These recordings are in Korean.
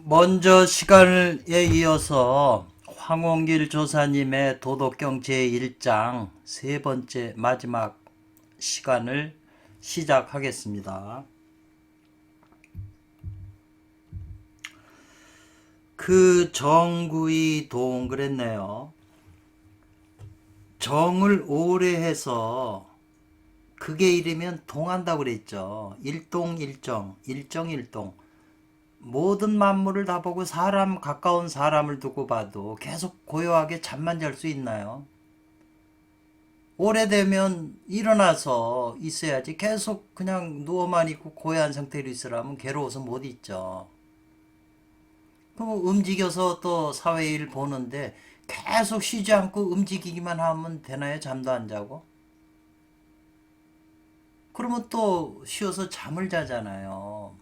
먼저 시간에 이어서 황홍길 조사님의 도덕경 제1장 세 번째 마지막 시간을 시작하겠습니다. 그 정구이 동 그랬네요. 정을 오래 해서 그게 이르면 동한다고 그랬죠. 일동일정, 일정일동. 모든 만물을 다 보고 사람 가까운 사람을 두고 봐도 계속 고요하게 잠만 잘 수 있나요? 오래되면 일어나서 있어야지 계속 그냥 누워만 있고 고요한 상태로 있으라면 괴로워서 못 있죠. 그럼 움직여서 또 사회일 보는데 계속 쉬지 않고 움직이기만 하면 되나요? 잠도 안 자고? 그러면 또 쉬어서 잠을 자잖아요.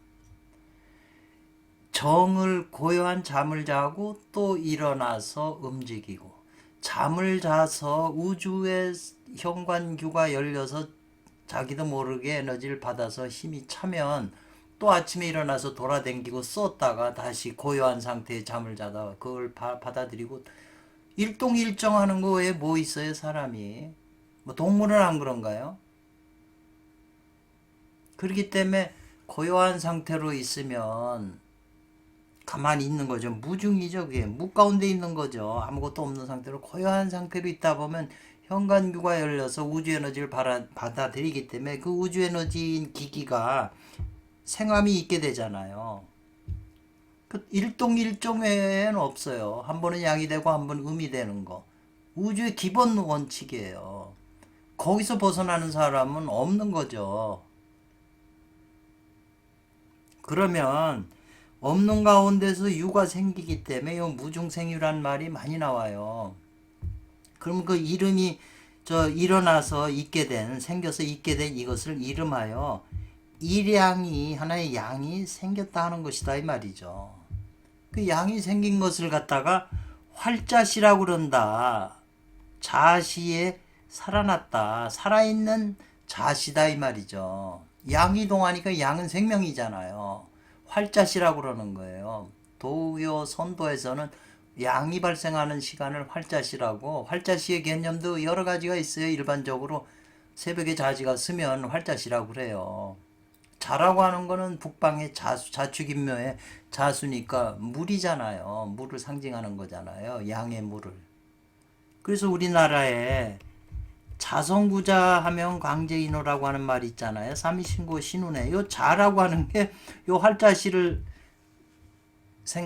정을 고요한 잠을 자고 또 일어나서 움직이고 잠을 자서 우주의 현관규가 열려서 자기도 모르게 에너지를 받아서 힘이 차면 또 아침에 일어나서 돌아댕기고 썼다가 다시 고요한 상태의 잠을 자다 그걸 받아들이고 일동일정하는 거 외에 뭐 있어요 사람이. 뭐 동물은 안 그런가요? 그렇기 때문에 고요한 상태로 있으면 가만히 있는 거죠. 무중이죠. 그게 무 가운데 있는 거죠. 아무것도 없는 상태로 고요한 상태로 있다 보면 현관규가 열려서 우주 에너지를 받아들이기 때문에 그 우주 에너지인 기기가 생함이 있게 되잖아요. 그 일동일정 외에는 없어요. 한 번은 양이 되고 한 번은 음이 되는 거. 우주의 기본 원칙이에요. 거기서 벗어나는 사람은 없는 거죠. 그러면 없는 가운데서 유가 생기기 때문에 무중생유란 말이 많이 나와요. 그럼 그 이름이 일어나서 있게 된 생겨서 있게 된 이것을 이름하여 일양이 하나의 양이 생겼다 하는 것이다 이 말이죠. 그 양이 생긴 것을 갖다가 활자시라고 그런다. 자시에 살아났다. 살아있는 자시다 이 말이죠. 양이 동하니까 양은 생명이잖아요. 활자시라고 그러는 거예요. 도요 선도에서는 양이 발생하는 시간을 활자시라고, 활자시의 개념도 여러 가지가 있어요. 일반적으로 새벽에 자지가 쓰면 활자시라고 그래요. 자라고 하는 거는 북방의 자수, 자축인묘의 자수니까 물이잖아요. 물을 상징하는 거잖아요. 양의 물을. 그래서 우리나라에 자성구자 하면 광재인호라고 하는 말이 있잖아요. 삼위신고 신운에 요 자라고 하는 게 요 활자시를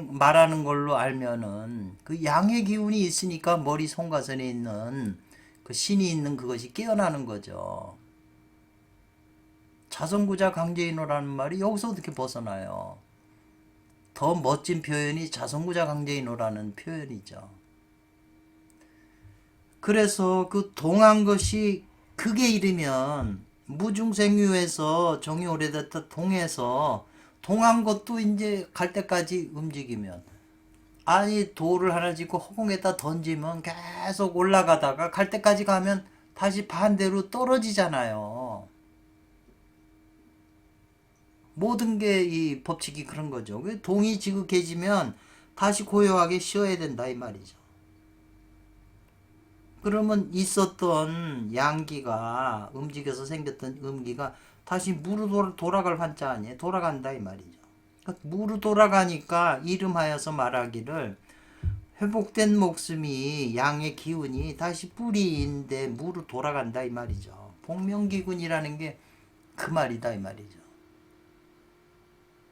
말하는 걸로 알면은 그 양의 기운이 있으니까 머리 송가선에 있는 그 신이 있는 그것이 깨어나는 거죠. 자성구자 강재인호라는 말이 여기서 어떻게 벗어나요? 더 멋진 표현이 자성구자 강재인호라는 표현이죠. 그래서 그 동한 것이 극에 이르면 무중생유에서 정이 오래됐다 동해서 동한 것도 이제 갈 때까지 움직이면 아니 돌을 하나 짓고 허공에다 던지면 계속 올라가다가 갈 때까지 가면 다시 반대로 떨어지잖아요. 모든 게 이 법칙이 그런 거죠. 동이 지극해지면 다시 고요하게 쉬어야 된다 이 말이죠. 그러면 있었던 양기가 움직여서 생겼던 음기가 다시 무로 돌아갈 환자 아니에요. 돌아간다 이 말이죠. 그러니까 무로 돌아가니까 이름하여서 말하기를 회복된 목숨이 양의 기운이 다시 뿌리인데 무로 돌아간다 이 말이죠. 복명기군이라는 게 그 말이다 이 말이죠.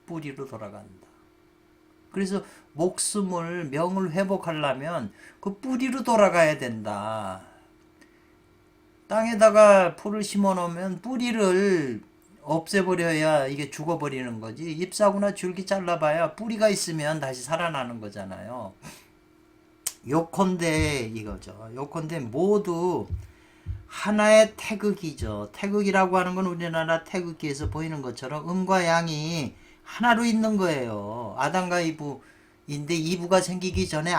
뿌리로 돌아간다. 그래서 목숨을 명을 회복하려면 그 뿌리로 돌아가야 된다. 땅에다가 풀을 심어 놓으면 뿌리를 없애버려야 이게 죽어버리는 거지. 잎사구나 줄기 잘라봐야 뿌리가 있으면 다시 살아나는 거잖아요. 요컨대 이거죠. 요컨대 모두 하나의 태극이죠. 태극이라고 하는 건 우리나라 태극기에서 보이는 것처럼 음과 양이 하나로 있는 거예요. 아담과 이브인데 이브가 생기기 전에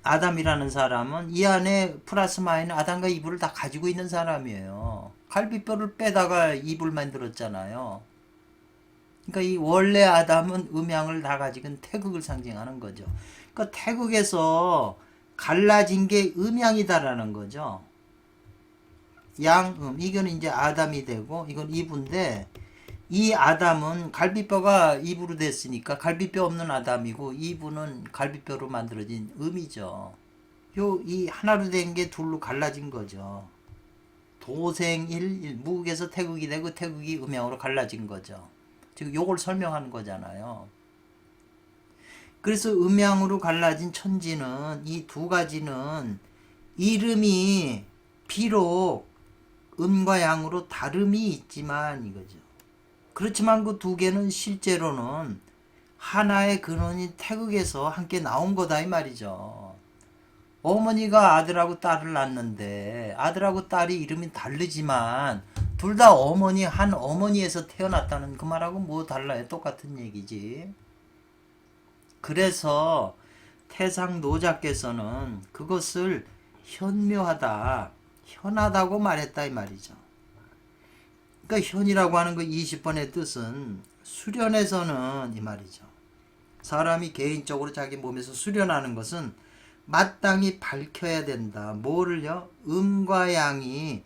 아담이라는 사람은 이 안에 플러스 마이너스 아담과 이브를 다 가지고 있는 사람이에요. 갈비뼈를 빼다가 이브를 만들었잖아요. 그러니까 이 원래 아담은 음양을 다 가지고 태극을 상징하는 거죠. 그러니까 태극에서 갈라진 게 음양이다라는 거죠. 양음. 이거는 이제 아담이 되고 이건 이브인데 이 아담은 갈비뼈가 이브로 됐으니까 갈비뼈 없는 아담이고 이브는 갈비뼈로 만들어진 음이죠. 이 하나로 된 게 둘로 갈라진 거죠. 도생일 무극에서 태극이 되고 태극이 음양으로 갈라진 거죠. 지금 요걸 설명하는 거잖아요. 그래서 음양으로 갈라진 천지는 이 두 가지는 이름이 비록 음과 양으로 다름이 있지만 이거죠. 그렇지만 그 두 개는 실제로는 하나의 근원인 태극에서 함께 나온 거다 이 말이죠. 어머니가 아들하고 딸을 낳는데 아들하고 딸이 이름이 다르지만 둘 다 어머니 한 어머니에서 태어났다는 그 말하고 뭐 달라요? 똑같은 얘기지. 그래서 태상 노자께서는 그것을 현묘하다, 현하다고 말했다 이 말이죠. 그러니까 현이라고 하는 그 20번의 뜻은 수련에서는 이 말이죠. 사람이 개인적으로 자기 몸에서 수련하는 것은 마땅히 밝혀야 된다. 뭐를요? 음과 양이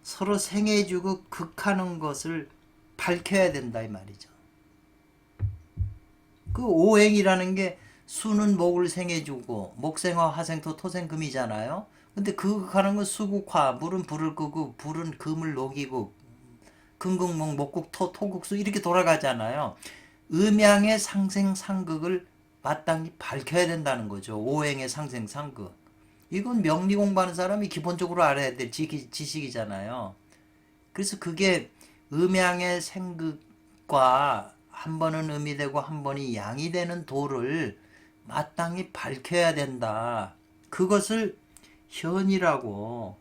서로 생해주고 극하는 것을 밝혀야 된다 이 말이죠. 그 오행이라는 게 수는 목을 생해주고 목생화 화생토 토생금이잖아요. 근데 극하는 건 수국화, 물은 불을 끄고 불은 금을 녹이고 금국목 목국토 토국수 이렇게 돌아가잖아요. 음양의 상생상극을 마땅히 밝혀야 된다는 거죠. 오행의 상생상극. 이건 명리 공부하는 사람이 기본적으로 알아야 될 지식이잖아요. 그래서 그게 음양의 생극과 한 번은 음이 되고 한 번이 양이 되는 도를 마땅히 밝혀야 된다. 그것을 현이라고.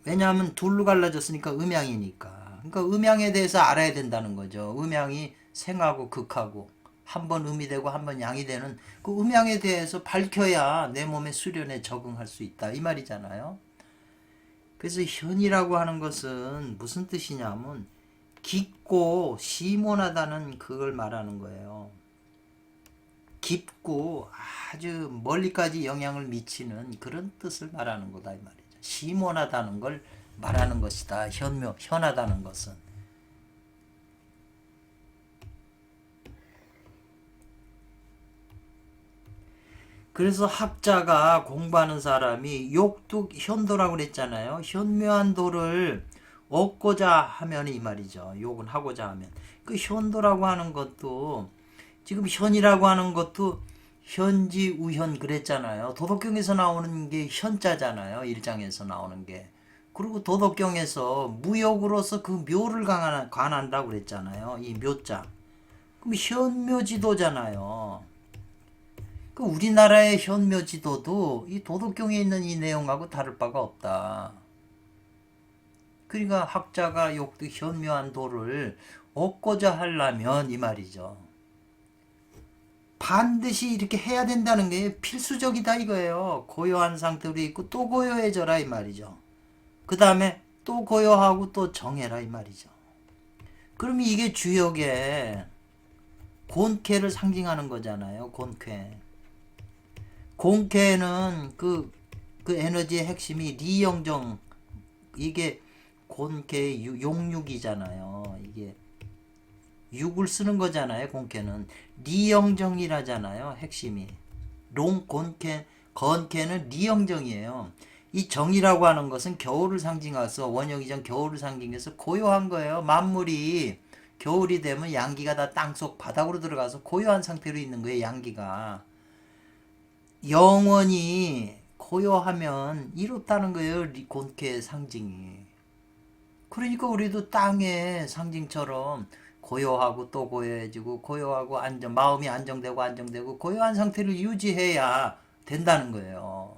왜냐하면 둘로 갈라졌으니까 음양이니까. 그러니까 음양에 대해서 알아야 된다는 거죠. 음양이 생하고 극하고 한 번 음이 되고 한 번 양이 되는 그 음양에 대해서 밝혀야 내 몸의 수련에 적응할 수 있다 이 말이잖아요. 그래서 현이라고 하는 것은 무슨 뜻이냐면 깊고 시몬하다는 그걸 말하는 거예요. 깊고 아주 멀리까지 영향을 미치는 그런 뜻을 말하는 거다 이 말이죠. 시몬하다는 걸 말하는 것이다. 현하다는 것은. 그래서 학자가 공부하는 사람이 욕도 현도라고 그랬잖아요. 현묘한 도를 얻고자 하면 이 말이죠. 욕은 하고자 하면. 그 현도라고 하는 것도 지금 현이라고 하는 것도 현지 우현 그랬잖아요. 도덕경에서 나오는 게 현자잖아요. 일장에서 나오는 게. 그리고 도덕경에서 무역으로서 그 묘를 관한다고 그랬잖아요. 이 묘자. 그럼 현묘지도잖아요. 그 우리나라의 현묘지도도 이 도덕경에 있는 이 내용하고 다를 바가 없다. 그러니까 학자가 욕도 현묘한 도를 얻고자 하려면 이 말이죠. 반드시 이렇게 해야 된다는 게 필수적이다 이거예요. 고요한 상태로 있고 또 고요해져라 이 말이죠. 그 다음에 또 고요하고 또 정해라 이 말이죠. 그러면 이게 주역의 곤쾌를 상징하는 거잖아요. 곤쾌. 곤쾌는 그 에너지의 핵심이 리영정, 이게 곤쾌 용육이잖아요. 이게 육을 쓰는 거잖아요. 곤쾌는 리영정이라잖아요. 핵심이 곤쾌, 건쾌는 리영정이에요. 이 정이라고 하는 것은 겨울을 상징해서 원형이전 겨울을 상징해서 고요한 거예요. 만물이 겨울이 되면 양기가 다 땅속 바닥으로 들어가서 고요한 상태로 있는 거예요. 양기가 영원히 고요하면 이롭다는 거예요. 곤쾌의 상징이. 그러니까 우리도 땅의 상징처럼 고요하고 또 고요해지고 고요하고 마음이 안정되고 고요한 상태를 유지해야 된다는 거예요.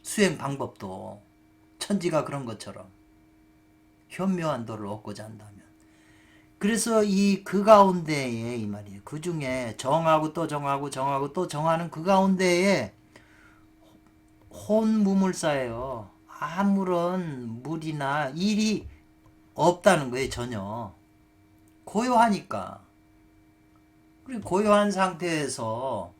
수행 방법도 천지가 그런 것처럼 현묘한 도를 얻고자 한다면. 그래서 그 가운데에 이 말이에요. 그 중에 정하고 또 정하고 또 정하는 그 가운데에 혼무물사예요. 아무런 물이나 일이 없다는 거예요. 전혀. 고요하니까. 그리고 고요한 상태에서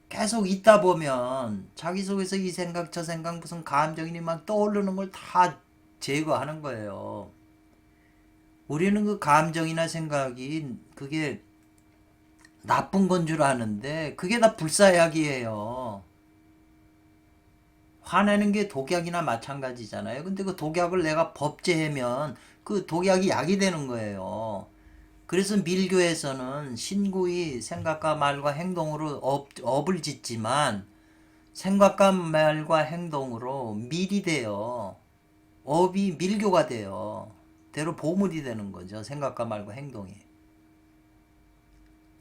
계속 있다 보면 자기 속에서 이 생각 저 생각 무슨 감정이 막 떠오르는 걸 다 제거하는 거예요. 우리는 그 감정이나 생각이 그게 나쁜 건 줄 아는데 그게 다 불사약이에요. 화내는 게 독약이나 마찬가지잖아요. 근데 그 독약을 내가 법제하면 그 독약이 약이 되는 거예요. 그래서 밀교에서는 신구의 생각과 말과 행동으로 업을 짓지만 생각과 말과 행동으로 밀이 돼요. 업이 밀교가 돼요. 대로 보물이 되는 거죠. 생각과 말과 행동이.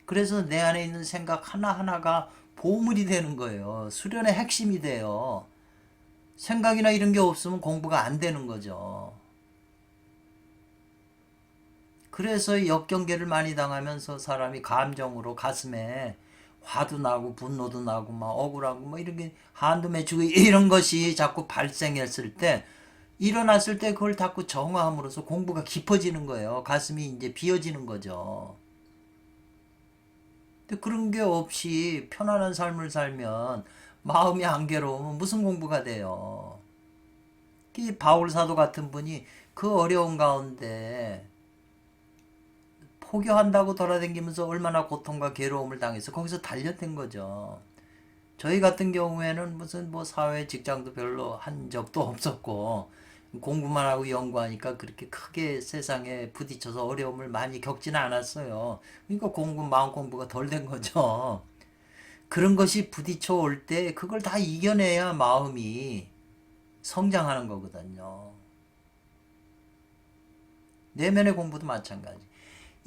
그래서 내 안에 있는 생각 하나하나가 보물이 되는 거예요. 수련의 핵심이 돼요. 생각이나 이런 게 없으면 공부가 안 되는 거죠. 그래서 역경계를 많이 당하면서 사람이 감정으로 가슴에 화도 나고 분노도 나고 막 억울하고 뭐 이런 게 한도 맺히고 이런 것이 자꾸 발생했을 때 일어났을 때 그걸 자꾸 정화함으로써 공부가 깊어지는 거예요. 가슴이 이제 비어지는 거죠. 근데 그런 게 없이 편안한 삶을 살면 마음이 안 괴로우면 무슨 공부가 돼요. 이 바울 사도 같은 분이 그 어려운 가운데 포교한다고 돌아다니면서 얼마나 고통과 괴로움을 당해서 거기서 단련된 거죠. 저희 같은 경우에는 무슨 뭐 사회 직장도 별로 한 적도 없었고 공부만 하고 연구하니까 그렇게 크게 세상에 부딪혀서 어려움을 많이 겪지는 않았어요. 그러니까 마음 공부가 덜 된 거죠. 그런 것이 부딪혀 올 때 그걸 다 이겨내야 마음이 성장하는 거거든요. 내면의 공부도 마찬가지.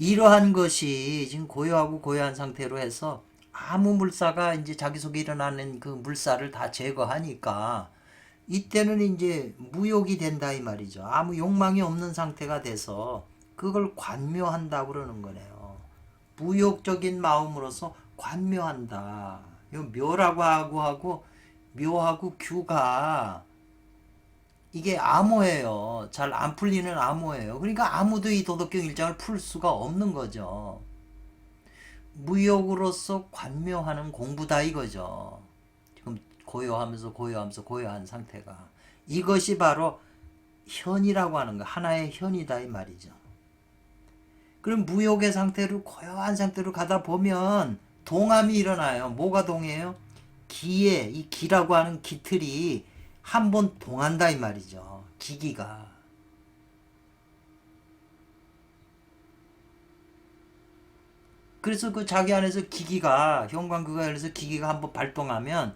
이러한 것이 지금 고요하고 고요한 상태로 해서 아무 물사가 이제 자기 속에 일어나는 그 물사를 다 제거하니까 이때는 이제 무욕이 된다 이 말이죠. 아무 욕망이 없는 상태가 돼서 그걸 관묘한다고 그러는 거네요. 무욕적인 마음으로서 관묘한다. 이 묘라고 하고 묘하고 규가 이게 암호예요. 잘 안 풀리는 암호예요. 그러니까 아무도 이 도덕경 1장을 풀 수가 없는 거죠. 무욕으로서 관묘하는 공부다 이거죠. 지금 고요한 상태가. 이것이 바로 현이라고 하는 거. 하나의 현이다 이 말이죠. 그럼 무욕의 상태로 고요한 상태로 가다 보면 동함이 일어나요. 뭐가 동해요? 이 기라고 하는 기틀이 한번 동한다 이 말이죠. 기기가. 그래서 그 자기 안에서 기기가 현관그가 열려서 기기가 한번 발동하면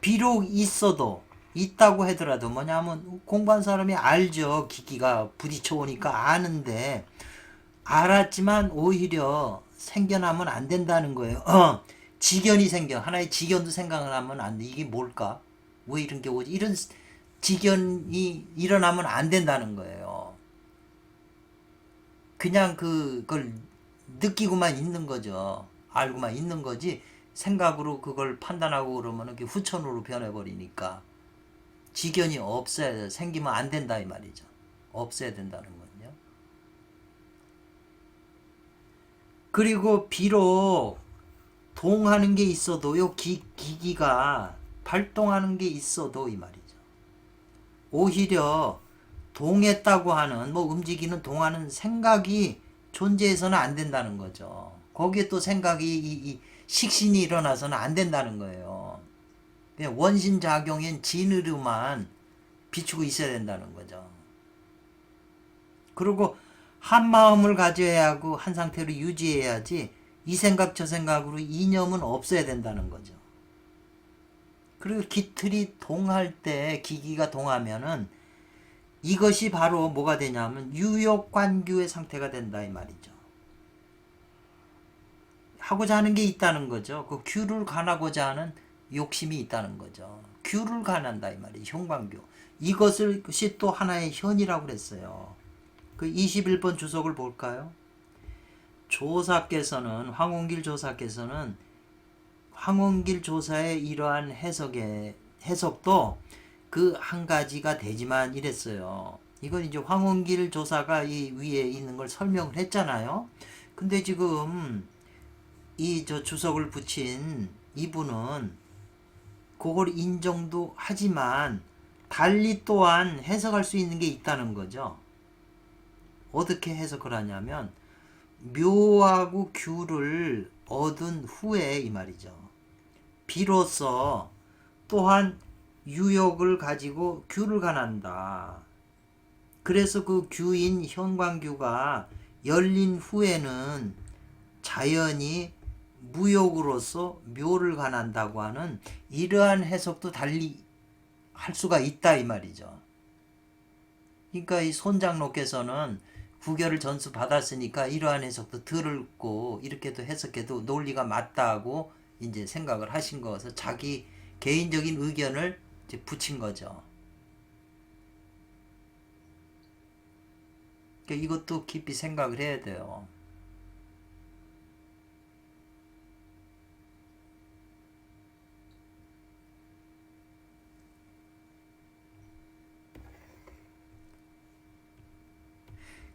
비록 있다고 하더라도 뭐냐면 공부한 사람이 알죠. 기기가 부딪혀 오니까 아는데 알았지만 오히려 생겨나면 안 된다는 거예요. 지견이 하나의 지견도 생각을 하면 안 돼. 이게 뭘까? 왜 이런 게 오지? 이런 지견이 일어나면 안 된다는 거예요. 그냥 그걸 느끼고만 있는 거죠. 알고만 있는 거지 생각으로 그걸 판단하고 그러면 그게 후천으로 변해버리니까 지견이 생기면 안 된다 이 말이죠. 없어야 된다는 건요. 그리고 비록 동하는 게 있어도 요 기기가 발동하는 게 있어도 이 말이죠. 오히려 동했다고 하는 움직이는 동하는 생각이 존재해서는 안 된다는 거죠. 거기에 또 생각이 이 식신이 일어나서는 안 된다는 거예요. 그냥 원신작용인 진으로만 비추고 있어야 된다는 거죠. 그리고 한 마음을 가져야 하고 한 상태로 유지해야지 이 생각 저 생각으로 이념은 없어야 된다는 거죠. 그리고 기틀이 동할 때 기기가 동하면은 이것이 바로 뭐가 되냐면 유욕관규의 상태가 된다 이 말이죠. 하고자 하는 게 있다는 거죠. 그 규를 관하고자 하는 욕심이 있다는 거죠. 규를 관한다 이 말이죠. 현관규. 이것이 또 하나의 현이라고 그랬어요. 그 21번 주석을 볼까요? 황원길 조사께서는 황원길 조사의 이러한 해석도 그 한 가지가 되지만 이랬어요. 이건 이제 황원길 조사가 이 위에 있는 걸 설명을 했잖아요. 근데 지금 이 주석을 붙인 이분은 그걸 인정도 하지만 달리 또한 해석할 수 있는 게 있다는 거죠. 어떻게 해석을 하냐면 묘하고 규를 얻은 후에 이 말이죠. 비로소 또한 유역을 가지고 규를 관한다. 그래서 그 규인 현관규가 열린 후에는 자연히 무역으로서 묘를 관한다고 하는 이러한 해석도 달리 할 수가 있다 이 말이죠. 그러니까 이 손장로께서는 구결을 전수 받았으니까 이러한 해석도 들고 이렇게도 해석해도 논리가 맞다고 이제 생각을 하신 거여서 자기 개인적인 의견을 이제 붙인 거죠. 그러니까 이것도 깊이 생각을 해야 돼요.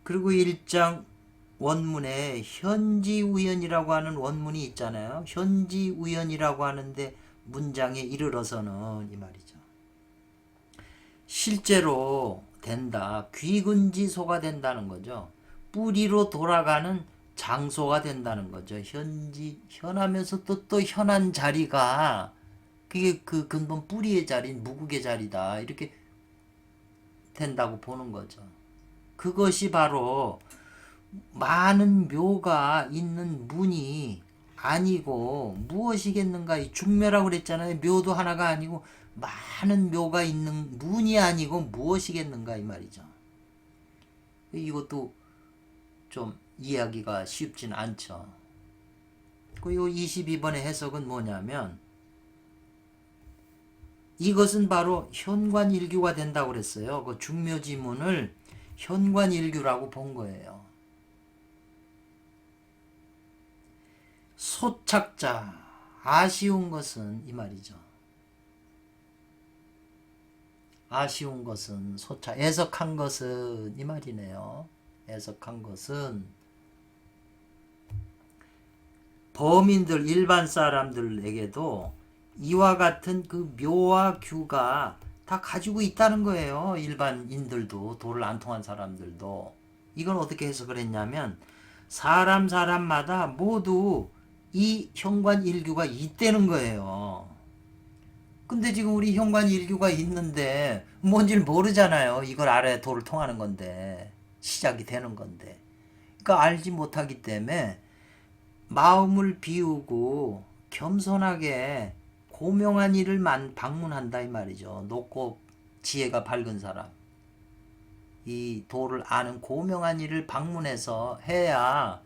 그리고 1장 원문에 현지우연이라고 하는 원문이 있잖아요. 현지우연이라고 하는데 문장에 이르러서는 이 말이죠. 실제로 된다. 귀근지소가 된다는 거죠. 뿌리로 돌아가는 장소가 된다는 거죠. 현하면서 또 현한 자리가 그게 그 근본 뿌리의 자리인 무국의 자리다. 이렇게 된다고 보는 거죠. 그것이 바로 많은 묘가 있는 문이 아니고 무엇이겠는가? 이 중묘라고 그랬잖아요. 묘도 하나가 아니고 많은 묘가 있는 문이 아니고 무엇이겠는가 이 말이죠. 이것도 좀 이해하기가 쉽진 않죠. 그리고 22번의 해석은 뭐냐면 이것은 바로 현관일규가 된다고 그랬어요. 그 중묘지문을 현관일규라고 본 거예요. 소착자, 아쉬운 것은 이 말이죠. 아쉬운 것은 애석한 것은 이 말이네요. 애석한 것은 범인들, 일반 사람들에게도 이와 같은 그 묘와 규가 다 가지고 있다는 거예요. 일반인들도, 도를 안 통한 사람들도. 이건 어떻게 해석을 했냐면 사람마다 모두 이 현관일규가 있다는 거예요. 근데 지금 우리 현관일규가 있는데 뭔지를 모르잖아요. 이걸 알아야 도를 통하는 건데 시작이 되는 건데. 그러니까 알지 못하기 때문에 마음을 비우고 겸손하게 고명한 이를 방문한다 이 말이죠. 높고 지혜가 밝은 사람. 이 도를 아는 고명한 이를 방문해서 해야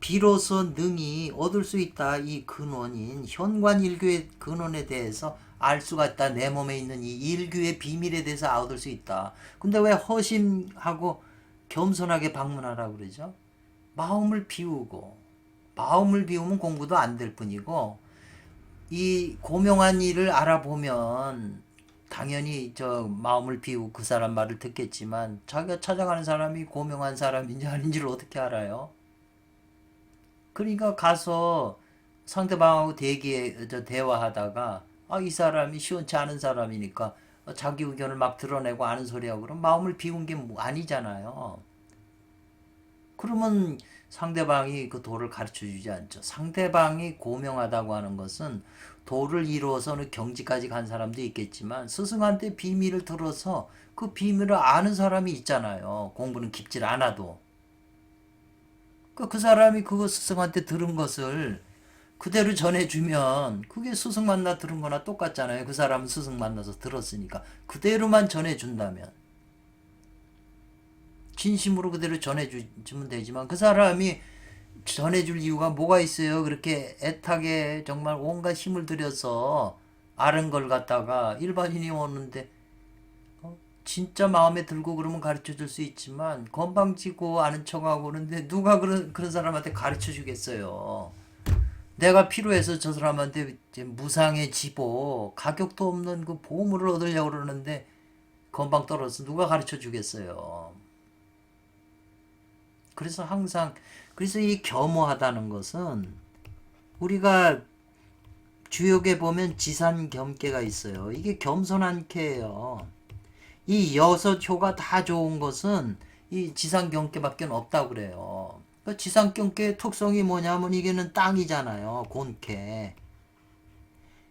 비로소 능히 얻을 수 있다. 이 근원인 현관일규의 근원에 대해서 알 수가 있다. 내 몸에 있는 이 일규의 비밀에 대해서 얻을 수 있다. 근데 왜 허심하고 겸손하게 방문하라고 그러죠? 마음을 비우면 공부도 안 될 뿐이고 이 고명한 일을 알아보면 당연히 마음을 비우고 그 사람 말을 듣겠지만 자기가 찾아가는 사람이 고명한 사람인지 아닌지를 어떻게 알아요? 그러니까 가서 상대방하고 대화하다가 이 사람이 시원치 않은 사람이니까 자기 의견을 막 드러내고 아는 소리하고 그럼 마음을 비운 게 아니잖아요. 그러면 상대방이 그 도를 가르쳐 주지 않죠. 상대방이 고명하다고 하는 것은 도를 이루어서는 경지까지 간 사람도 있겠지만 스승한테 비밀을 들어서 그 비밀을 아는 사람이 있잖아요. 공부는 깊질 않아도. 그 사람이 그거 스승한테 들은 것을 그대로 전해주면 그게 스승 만나 들은 거나 똑같잖아요. 그 사람은 스승 만나서 들었으니까 그대로만 전해준다면 진심으로 그대로 전해주면 되지만 그 사람이 전해줄 이유가 뭐가 있어요? 그렇게 애타게 정말 온갖 힘을 들여서 아는 걸 갖다가 일반인이 오는데 진짜 마음에 들고 그러면 가르쳐 줄 수 있지만 건방지고 아는 척하고 그러는데 누가 그런 사람한테 가르쳐 주겠어요. 내가 필요해서 저 사람한테 무상의 가격도 없는 그 보물을 얻으려고 그러는데 건방 떨어서 누가 가르쳐 주겠어요. 그래서 항상 그래서 이 겸허하다는 것은 우리가 주역에 보면 지산겸계가 있어요. 이게 겸손한 쾌예요. 이 여섯 효가 다 좋은 것은 이 지상경계밖에 없다고 그래요. 그 지상경계의 특성이 뭐냐면 이게는 땅이잖아요. 곤캐.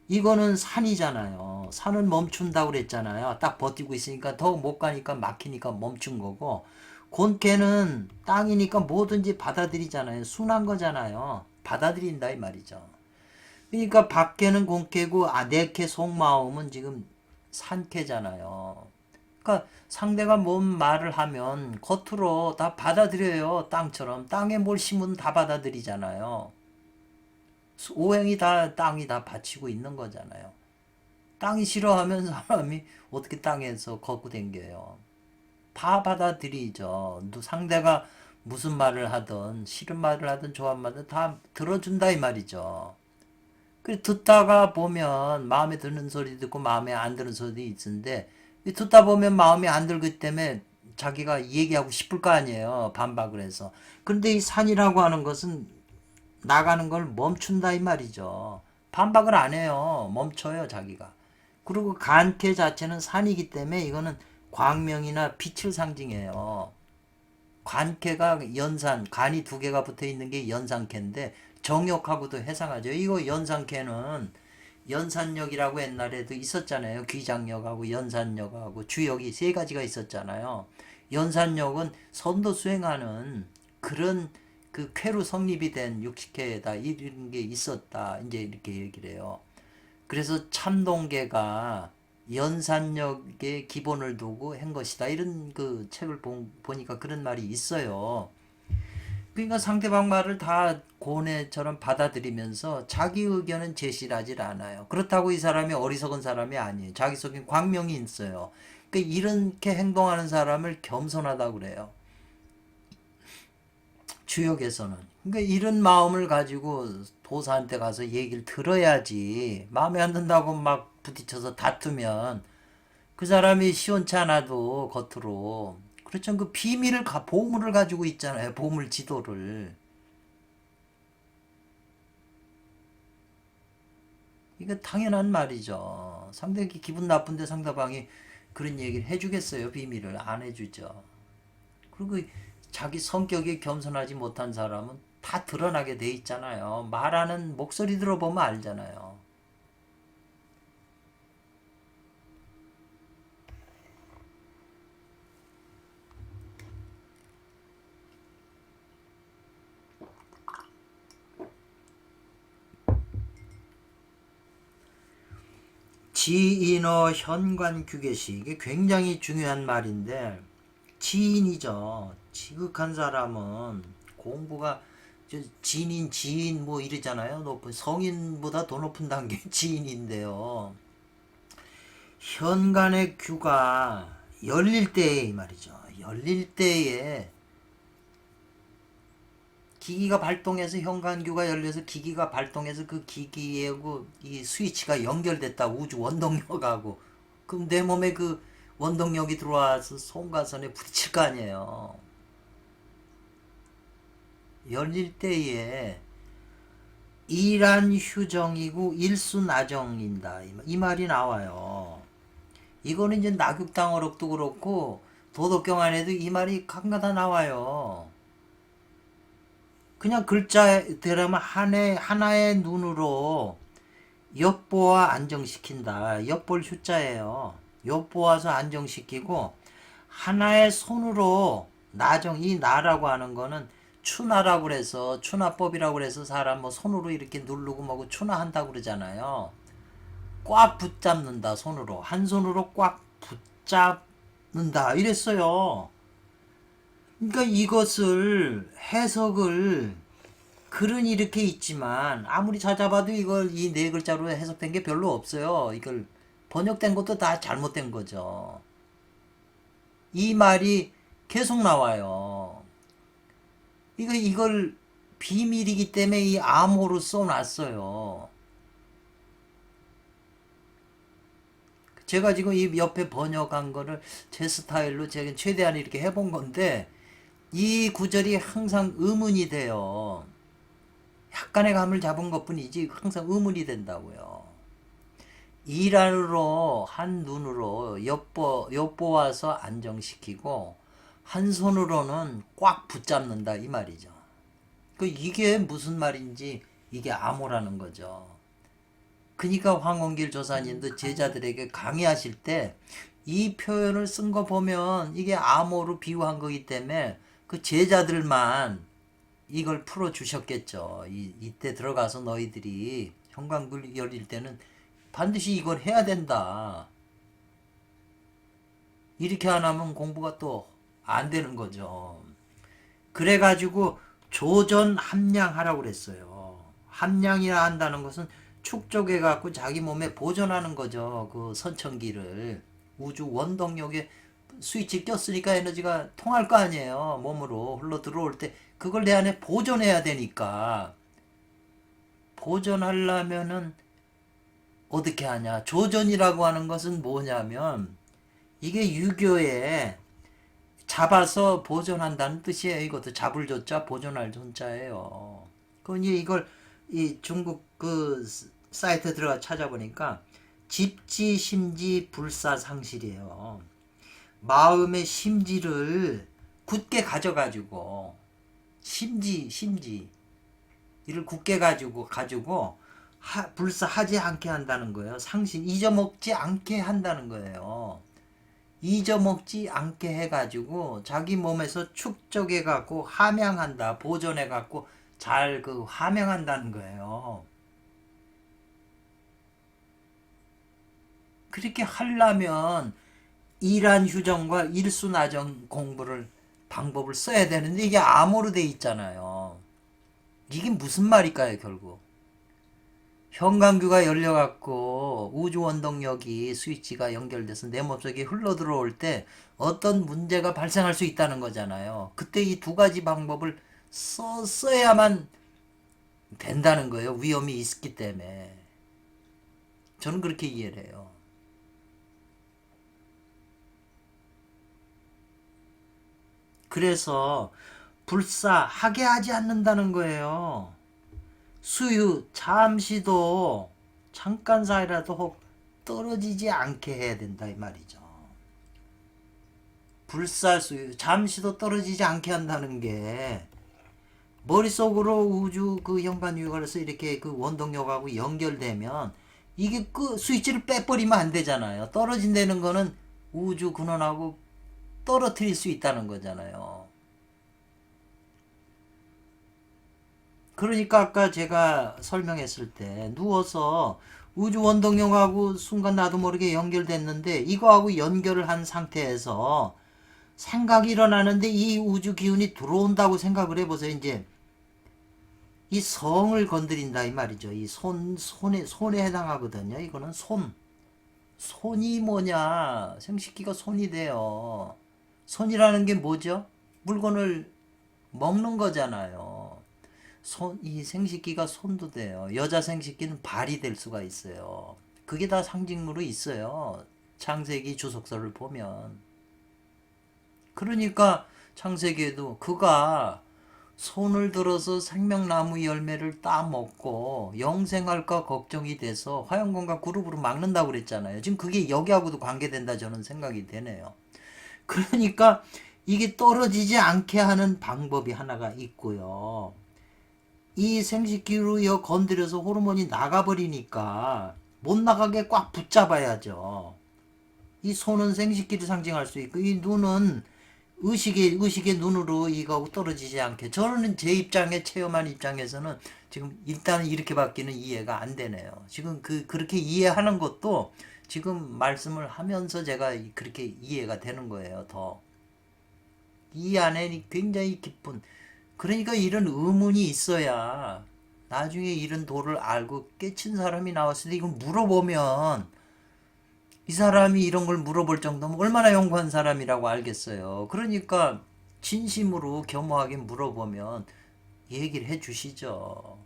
이거는 산이잖아요. 산은 멈춘다고 그랬잖아요. 딱 버티고 있으니까 더 못 가니까 막히니까 멈춘 거고, 곤캐는 땅이니까 뭐든지 받아들이잖아요. 순한 거잖아요. 받아들인다 이 말이죠. 그러니까 밖에는 곤캐고 내캐 속마음은 지금 산캐잖아요. 그러니까 상대가 뭔 말을 하면 겉으로 다 받아들여요. 땅처럼. 땅에 뭘 심으면 다 받아들이잖아요. 오행이 다 땅이 다 받치고 있는 거잖아요. 땅이 싫어하면 사람이 어떻게 땅에서 걷고 댕겨요. 다 받아들이죠. 상대가 무슨 말을 하든 싫은 말을 하든 좋은 말을 다 들어준다 이 말이죠. 그 듣다가 보면 마음에 드는 소리 듣고 마음에 안 드는 소리 있는데 듣다 보면 마음에 안 들기 때문에 자기가 얘기하고 싶을 거 아니에요. 반박을 해서. 그런데 이 산이라고 하는 것은 나가는 걸 멈춘다 이 말이죠. 반박을 안 해요. 멈춰요 자기가. 그리고 간캐 자체는 산이기 때문에 이거는 광명이나 빛을 상징해요. 관캐가 연산, 간이 두 개가 붙어 있는 게 연산캐인데 정역하고도 해상하죠. 이거 연산캐는 연산역이라고 옛날에도 있었잖아요. 귀장역하고 연산역하고 주역이 세 가지가 있었잖아요. 연산역은 선도 수행하는 그런 그 쾌로 성립이 된 육식회다 이런 게 있었다. 이제 이렇게 얘기를 해요. 그래서 참동계가 연산력의 기본을 두고 한 것이다. 이런 그 책을 보니까 그런 말이 있어요. 그러니까 상대방 말을 다 고뇌처럼 받아들이면서 자기 의견은 제시를 하질 않아요. 그렇다고 이 사람이 어리석은 사람이 아니에요. 자기 속에 광명이 있어요. 그러니까 이렇게 행동하는 사람을 겸손하다고 그래요. 주역에서는. 그러니까 이런 마음을 가지고 도사한테 가서 얘기를 들어야지. 마음에 안 든다고 막 부딪혀서 다투면 그 사람이 시원치 않아도 겉으로 그렇죠. 그 비밀을 보물을 가지고 있잖아요. 보물 지도를. 이거 당연한 말이죠. 상대가 기분 나쁜데 상대방이 그런 얘기를 해주겠어요. 비밀을 안 해주죠. 그리고 자기 성격이 겸손하지 못한 사람은 다 드러나게 돼 있잖아요. 말하는 목소리 들어보면 알잖아요. 지인어 현관규계시 이게 굉장히 중요한 말인데 지인이죠. 지극한 사람은 공부가 진인 지인 뭐 이러잖아요. 높은 성인보다 더 높은 단계 지인인데요. 현관의 규가 열릴 때에 이 말이죠. 열릴 때에 기기가 발동해서 현관규가 열려서 기기가 발동해서 그 기기하고 이 스위치가 연결됐다. 우주 원동력하고 그럼 내 몸에 그 원동력이 들어와서 송가선에 부딪힐 거 아니에요. 열릴 때에 일안휴정이고 일순아정인다. 이 말이 나와요. 이거는 이제 낙육당어록도 그렇고 도덕경 안에도 이 말이 간간다 나와요. 그냥 글자대로만 하나의 눈으로 엿보아 안정시킨다. 엿볼 휴자예요. 엿보아서 안정시키고 하나의 손으로 이 나라고 하는 거는 추나라고 그래서 추나법이라고 그래서 사람 뭐 손으로 이렇게 누르고 뭐고 추나한다고 그러잖아요. 꽉 붙잡는다 손으로 한 손으로 꽉 붙잡는다 이랬어요. 그러니까 이것을 해석을 글은 이렇게 있지만 아무리 찾아봐도 이걸 이 네 글자로 해석된 게 별로 없어요. 이걸 번역된 것도 다 잘못된 거죠. 이 말이 계속 나와요. 이걸 비밀이기 때문에 이 암호로 써놨어요. 제가 지금 이 옆에 번역한 거를 제 스타일로 제가 최대한 이렇게 해본 건데 이 구절이 항상 의문이 돼요. 약간의 감을 잡은 것뿐이지 항상 의문이 된다고요. 이란으로 한 눈으로 엿보아서 안정시키고 한 손으로는 꽉 붙잡는다 이 말이죠. 이게 무슨 말인지 이게 암호라는 거죠. 그러니까 황원길 조사님도 제자들에게 강의하실 때 이 표현을 쓴 거 보면 이게 암호로 비유한 거기 때문에 그 제자들만 이걸 풀어 주셨겠죠. 이때 들어가서 너희들이 형광불 열릴 때는 반드시 이걸 해야 된다. 이렇게 안 하면 공부가 또 안 되는 거죠. 그래가지고 조전 함량하라고 그랬어요. 함량이라 한다는 것은 축적해 갖고 자기 몸에 보존하는 거죠. 그 선천기를 우주 원동력에 스위치 꼈으니까 에너지가 통할 거 아니에요. 몸으로 흘러 들어올 때 그걸 내 안에 보존해야 되니까 보존하려면은 어떻게 하냐. 조전이라고 하는 것은 뭐냐면 이게 유교에 잡아서 보존한다는 뜻이에요. 이것도 잡을 조자 보존할 존자예요. 그니 이걸 이 중국 그 사이트 들어가 찾아보니까 집지 심지 불사상실이에요. 마음의 심지를 굳게 가져가지고 심지 이를 굳게 가지고 불사하지 않게 한다는 거예요. 상신 잊어먹지 않게 한다는 거예요. 잊어먹지 않게 해가지고 자기 몸에서 축적해갖고 함양한다, 보존해갖고 잘 그 함양한다는 거예요. 그렇게 하려면 이란 휴정과 일수나정 공부를 방법을 써야 되는데 이게 암호로 돼 있잖아요. 이게 무슨 말일까요, 결국? 현관규가 열려갖고 우주 원동력이 스위치가 연결돼서 내 몸속에 흘러 들어올 때 어떤 문제가 발생할 수 있다는 거잖아요. 그때 이 두 가지 방법을 써야만 된다는 거예요. 위험이 있기 때문에. 저는 그렇게 이해를 해요. 그래서 불사하게 하지 않는다는 거예요. 수유 잠시도 잠깐 사이라도 혹 떨어지지 않게 해야 된다 이 말이죠. 불사수유 잠시도 떨어지지 않게 한다는 게 머릿속으로 우주 그 현관유관에서 이렇게 그 원동력하고 연결되면 이게 그 스위치를 빼버리면 안 되잖아요. 떨어진다는 거는 우주 근원하고 떨어뜨릴 수 있다는 거잖아요. 그러니까 아까 제가 설명했을 때 누워서 우주 원동력하고 순간 나도 모르게 연결됐는데 이거하고 연결을 한 상태에서 생각이 일어나는데 이 우주 기운이 들어온다고 생각을 해보세요. 이제 이 성을 건드린다 이 말이죠. 이 손에 해당하거든요. 이거는 손이 뭐냐? 생식기가 손이 돼요. 손이라는 게 뭐죠? 물건을 먹는 거잖아요. 이 생식기가 손도 돼요. 여자 생식기는 발이 될 수가 있어요. 그게 다 상징으로 있어요. 창세기 주석서를 보면. 그러니까 창세기에도 그가 손을 들어서 생명나무 열매를 따먹고 영생할까 걱정이 돼서 화영공과 그룹으로 막는다고 그랬잖아요. 지금 그게 여기하고도 관계된다 저는 생각이 되네요. 그러니까 이게 떨어지지 않게 하는 방법이 하나가 있고요. 이 생식기로 건드려서 호르몬이 나가버리니까 못 나가게 꽉 붙잡아야죠. 이 손은 생식기를 상징할 수 있고 이 눈은 의식의 눈으로 이거 떨어지지 않게. 저는 제 입장에 체험한 입장에서는 지금 일단은 이렇게 바뀌는 이해가 안 되네요. 지금 그렇게 이해하는 것도 지금 말씀을 하면서 제가 그렇게 이해가 되는 거예요. 더. 이 안에 굉장히 깊은 그러니까 이런 의문이 있어야 나중에 이런 도를 알고 깨친 사람이 나왔을 때 이걸 물어보면 이 사람이 이런 걸 물어볼 정도면 얼마나 연구한 사람이라고 알겠어요. 그러니까 진심으로 겸허하게 물어보면 얘기를 해 주시죠.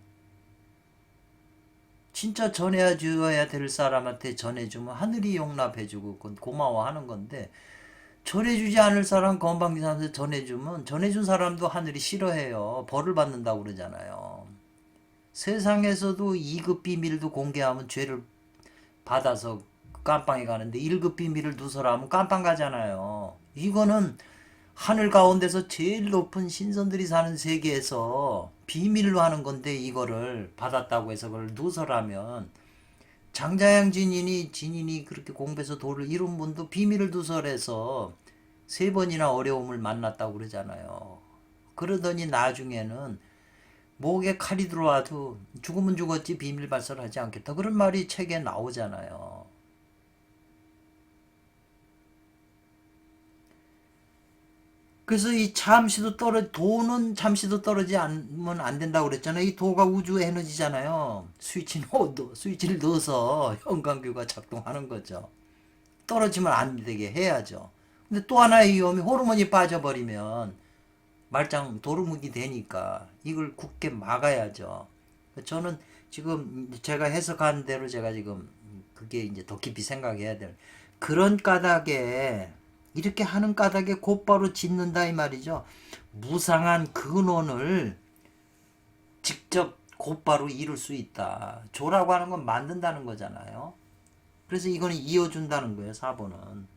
진짜 전해줘야 될 사람한테 전해주면 하늘이 용납해주고 그건 고마워하는 건데 전해주지 않을 사람 건방진사람한테 전해주면 전해준 사람도 하늘이 싫어해요. 벌을 받는다고 그러잖아요. 세상에서도 2급 비밀도 공개하면 죄를 받아서 깜빵에 가는데 1급 비밀을 누설하면 깜빵 가잖아요. 이거는 하늘 가운데서 제일 높은 신선들이 사는 세계에서 비밀로 하는 건데 이거를 받았다고 해서 그걸 누설하면 장자양 진인이 그렇게 공부해서 도를 이룬 분도 비밀을 누설해서 3번이나 어려움을 만났다고 그러잖아요. 그러더니 나중에는 목에 칼이 들어와도 죽으면 죽었지 비밀 발설하지 않겠다. 그런 말이 책에 나오잖아요. 그래서 이 도는 잠시도 떨어지지 않으면 안 된다고 그랬잖아요. 이 도가 우주 에너지잖아요. 스위치를 넣어서 현관규가 작동하는 거죠. 떨어지면 안 되게 해야죠. 근데 또 하나의 위험이 호르몬이 빠져버리면 말짱 도루묵이 되니까 이걸 굳게 막아야죠. 저는 지금 제가 해석한 대로 제가 지금 그게 이제 더 깊이 생각해야 될 그런 까닭에 이렇게 하는 까닭에 곧바로 짓는다 이 말이죠. 무상한 근원을 직접 곧바로 이룰 수 있다. 조라고 하는 건 만든다는 거잖아요. 그래서 이거는 이어준다는 거예요. 4번은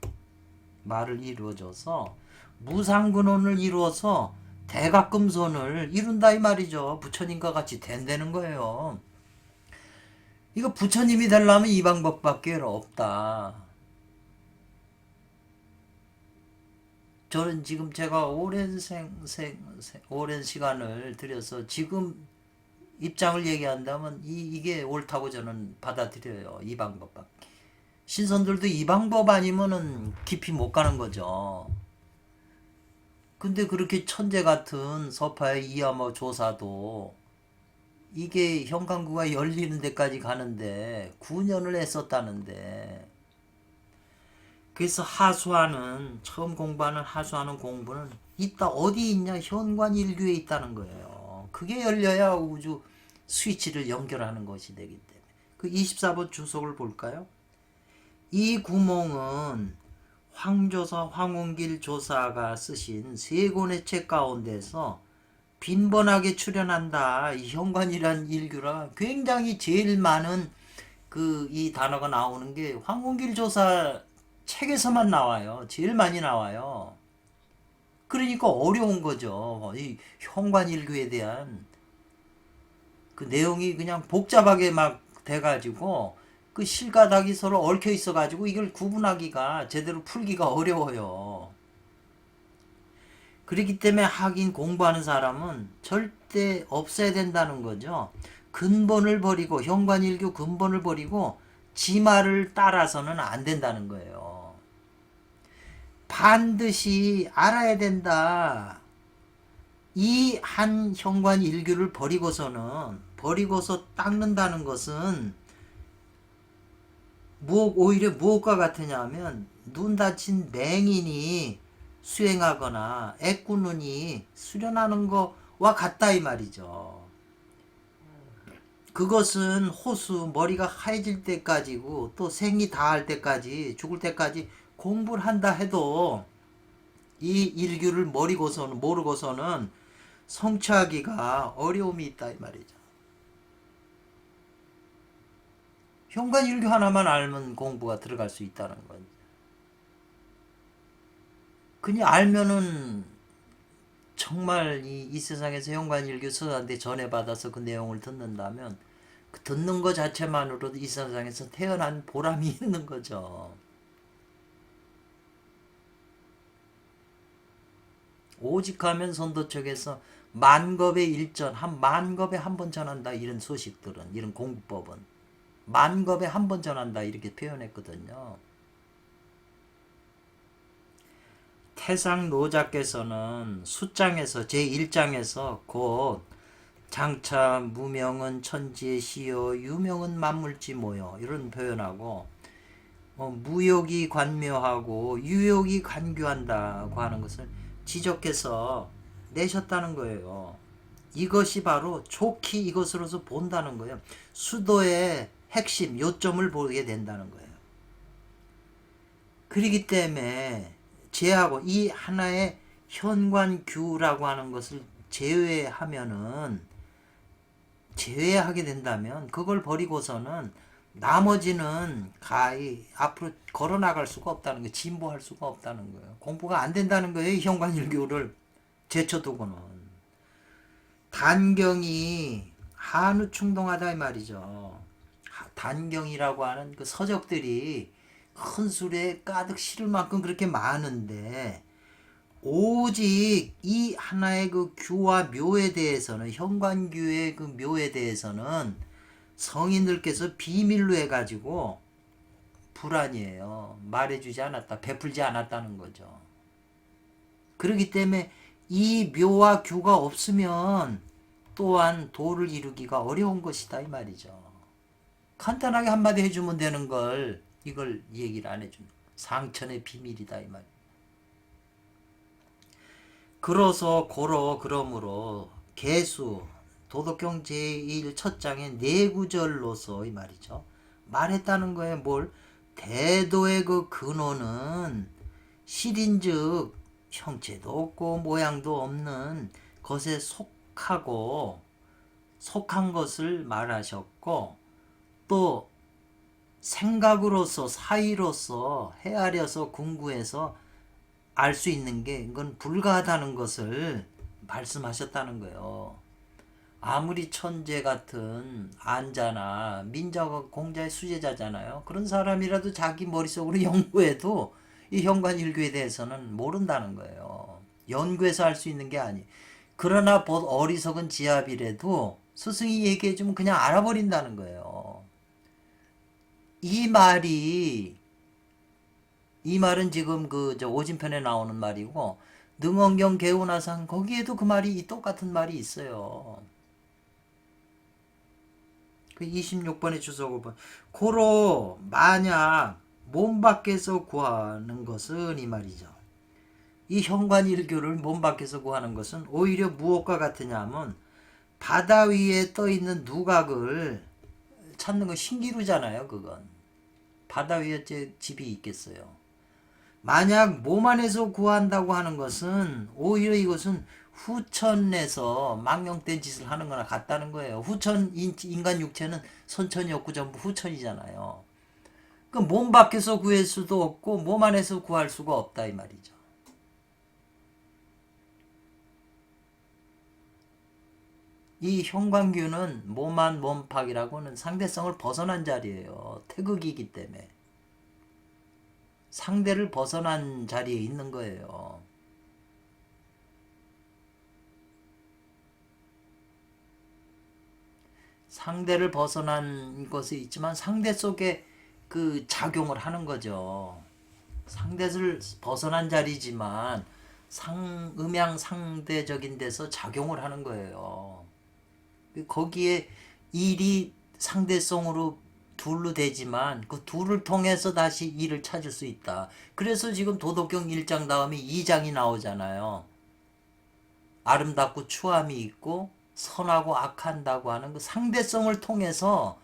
말을 이루어줘서 무상근원을 이루어서 대각금손을 이룬다 이 말이죠. 부처님과 같이 된다는 거예요. 이거 부처님이 되려면 이 방법밖에 없다. 저는 지금 제가 오랜 시간을 들여서 지금 입장을 얘기한다면 이게 옳다고 저는 받아들여요. 이 방법밖에. 신선들도 이 방법 아니면은 깊이 못 가는 거죠. 근데 그렇게 천재 같은 서파의 이야마 조사도 이게 현관구가 열리는 데까지 가는데 9년을 했었다는데 그래서 처음 공부하는 하수하는 공부는 있다. 어디 있냐? 현관일규에 있다는 거예요. 그게 열려야 우주 스위치를 연결하는 것이 되기 때문에. 그 24번 주석을 볼까요? 이 구멍은 황운길 조사가 쓰신 3권의 책 가운데서 빈번하게 출연한다. 이 현관이란 일규라 굉장히 제일 많은 이 단어가 나오는 게 황운길 조사 책에서만 나와요. 제일 많이 나와요. 그러니까 어려운 거죠. 이 현관일규에 대한 그 내용이 그냥 복잡하게 막 돼가지고 그 실가닥이 서로 얽혀 있어가지고 이걸 구분하기가 제대로 풀기가 어려워요. 그렇기 때문에 하긴 공부하는 사람은 절대 없애야 된다는 거죠. 근본을 버리고 현관일규 근본을 버리고 지 말을 따라서는 안 된다는 거예요. 반드시 알아야 된다. 이 한 현관일규를 버리고서 닦는다는 것은 오히려 무엇과 같으냐 하면 눈 다친 맹인이 수행하거나 애꾸눈이 수련하는 것과 같다 이 말이죠. 그것은 호수 머리가 하얘질 때까지고 또 생이 다할 때까지 죽을 때까지 공부를 한다 해도 이 일규를 모르고서는 성취하기가 어려움이 있다 이 말이죠. 현관일규 하나만 알면 공부가 들어갈 수 있다는 거죠. 그냥 알면은 정말 이 세상에서 현관일규 서한테 전해받아서 그 내용을 듣는다면 그 듣는 것 자체만으로도 이 세상에서 태어난 보람이 있는 거죠. 오직하면 선도척에서 만겁의 일전, 만겁에 한 번 전한다 이런 소식들은, 이런 공부법은 만겁에 한 번 전한다 이렇게 표현했거든요. 태상 노자께서는 수장에서 제1장에서 곧 장차 무명은 천지의 시요 유명은 만물지 모여 이런 표현하고 무욕이 관묘하고 유욕이 관규한다고 하는 것을 지적해서 내셨다는 거예요. 이것이 바로 좋게 이것으로서 본다는 거예요. 수도의 핵심 요점을 보게 된다는 거예요. 그렇기 때문에 제하고 이 하나의 현관규라고 하는 것을 제외하게 된다면 그걸 버리고서는 나머지는 가히 앞으로 걸어 나갈 수가 없다는 거예요. 진보할 수가 없다는 거예요. 공부가 안 된다는 거예요. 이 현관일교를 제쳐두고는. 단경이 한우 충동하다 이 말이죠. 단경이라고 하는 그 서적들이 큰 수레에 가득 실을 만큼 그렇게 많은데 오직 이 하나의 그 규와 묘에 대해서는 현관규의 그 묘에 대해서는 성인들께서 비밀로 해가지고 불안이에요. 말해주지 않았다, 베풀지 않았다는 거죠. 그렇기 때문에 이 묘와 규가 없으면 또한 도를 이루기가 어려운 것이다 이 말이죠. 간단하게 한마디 해주면 되는 걸 이걸 얘기를 안 해주는 상천의 비밀이다 이 말이에요. 그러므로 개수 도덕경 제1 첫 장의 네 구절로서 이 말이죠. 말했다는 거에 뭘 대도의 그 근원은 실인즉 형체도 없고 모양도 없는 것에 속한 것을 말하셨고 또 생각으로서 사의로서 헤아려서 궁구해서 알 수 있는 게 이건 불가하다는 것을 말씀하셨다는 거예요. 아무리 천재 같은 안자나 민자가 공자의 수제자잖아요. 그런 사람이라도 자기 머릿속으로 연구해도 이 현관일교에 대해서는 모른다는 거예요. 연구해서 할 수 있는 게 아니에요. 그러나 어리석은 지압이라도 스승이 얘기해주면 그냥 알아버린다는 거예요. 이 말은 지금 오진편에 나오는 말이고 능언경 개운화상 거기에도 그 말이 똑같은 말이 있어요. 그 26번의 주석 5번 고로 만약 몸 밖에서 구하는 것은 이 말이죠. 이 현관일교를 몸 밖에서 구하는 것은 오히려 무엇과 같으냐 하면 바다 위에 떠 있는 누각을 찾는 건 신기루잖아요. 그건 바다 위에 집이 있겠어요. 만약 몸 안에서 구한다고 하는 것은 오히려 이것은 후천에서 망령된 짓을 하는 거나 같다는 거예요. 인간 육체는 선천이 없고 전부 후천이잖아요. 그 몸 밖에서 구할 수도 없고 몸 안에서 구할 수가 없다 이 말이죠. 이 현관규는 몸안 몸팍이라고는 상대성을 벗어난 자리예요. 태극이기 때문에. 상대를 벗어난 자리에 있는 거예요. 상대를 벗어난 것이 있지만 상대 속에 그 작용을 하는 거죠. 상대를 벗어난 자리지만 음양 상대적인 데서 작용을 하는 거예요. 거기에 일이 상대성으로 둘로 되지만 그 둘을 통해서 다시 일을 찾을 수 있다. 그래서 지금 도덕경 1장 다음에 2장이 나오잖아요. 아름답고 추함이 있고 선하고 악한다고 하는 그 상대성을 통해서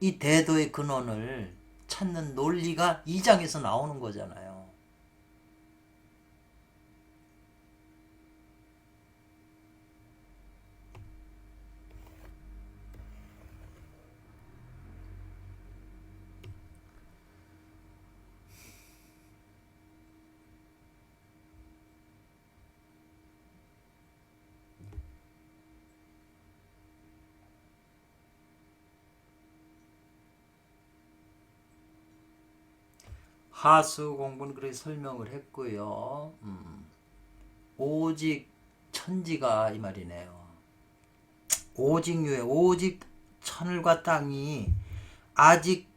이 대도의 근원을 찾는 논리가 2장에서 나오는 거잖아요. 하수 공부는 그렇게 설명을 했고요. 오직 천지가 이 말이네요. 오직 하늘과 땅이 아직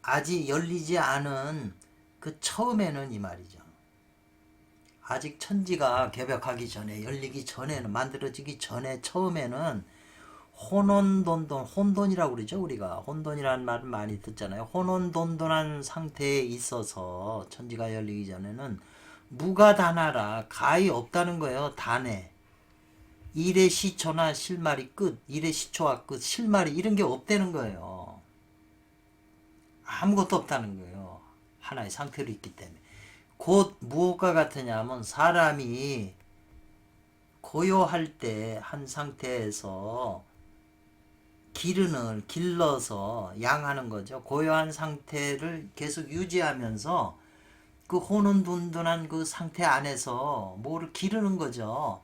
아직 열리지 않은 그 처음에는 이 말이죠. 아직 천지가 개벽하기 전에 열리기 전에는 만들어지기 전에 처음에는 혼돈이라고 그러죠. 우리가 혼돈이라는 말을 많이 듣잖아요. 혼돈한 상태에 있어서 천지가 열리기 전에는 무가 다나라 가히 없다는 거예요. 단에 일의 시초나 실말이 끝, 일의 시초와 끝, 실말이 이런 게 없다는 거예요. 아무것도 없다는 거예요. 하나의 상태로 있기 때문에. 곧 무엇과 같으냐면 사람이 고요할 때 한 상태에서 길러서 양하는 거죠. 고요한 상태를 계속 유지하면서 그 혼돈둔둔한 그 상태 안에서 뭐를 기르는 거죠.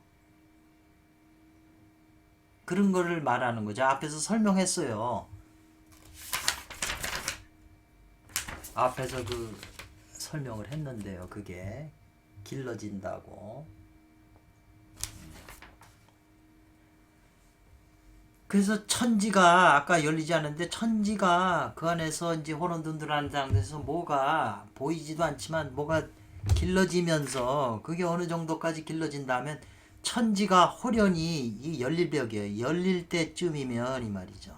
그런 거를 말하는 거죠. 앞에서 설명했어요. 앞에서 그 설명을 했는데요. 그게 길러진다고. 그래서 천지가 아까 열리지 않는데 천지가 그 안에서 이제 혼돈둔둔한 상태에서 뭐가 보이지도 않지만 뭐가 길러지면서 그게 어느 정도까지 길러진다면 천지가 호련히 이 열릴 벽이에요. 열릴 때쯤이면 이 말이죠.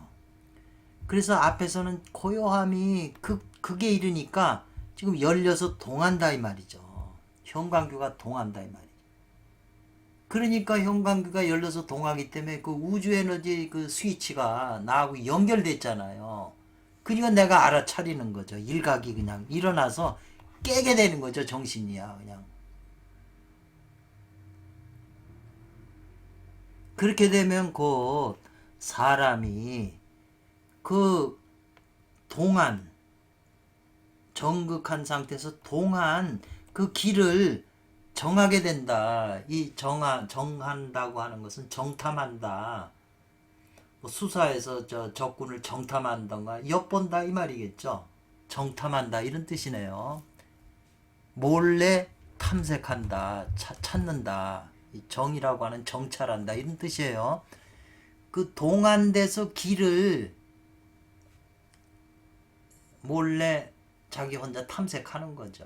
그래서 앞에서는 고요함이 그게 이르니까 지금 열려서 동한다 이 말이죠. 형광규가 동한다 이 말이죠. 그러니까 형광기가 열려서 동하기 때문에 그 우주 에너지 그 스위치가 나하고 연결됐잖아요. 그러니까 내가 알아차리는 거죠. 일각이 그냥 일어나서 깨게 되는 거죠. 정신이야 그냥. 그렇게 되면 곧 사람이 그 동안 정극한 상태에서 동안 그 길을 정하게 된다. 이 정한다고 하는 것은 정탐한다. 뭐 수사에서 저 적군을 정탐한던가 엿본다 이 말이겠죠. 정탐한다 이런 뜻이네요. 몰래 탐색한다, 찾는다. 이 정이라고 하는 정찰한다 이런 뜻이에요. 그 동안돼서 길을 몰래 자기 혼자 탐색하는 거죠.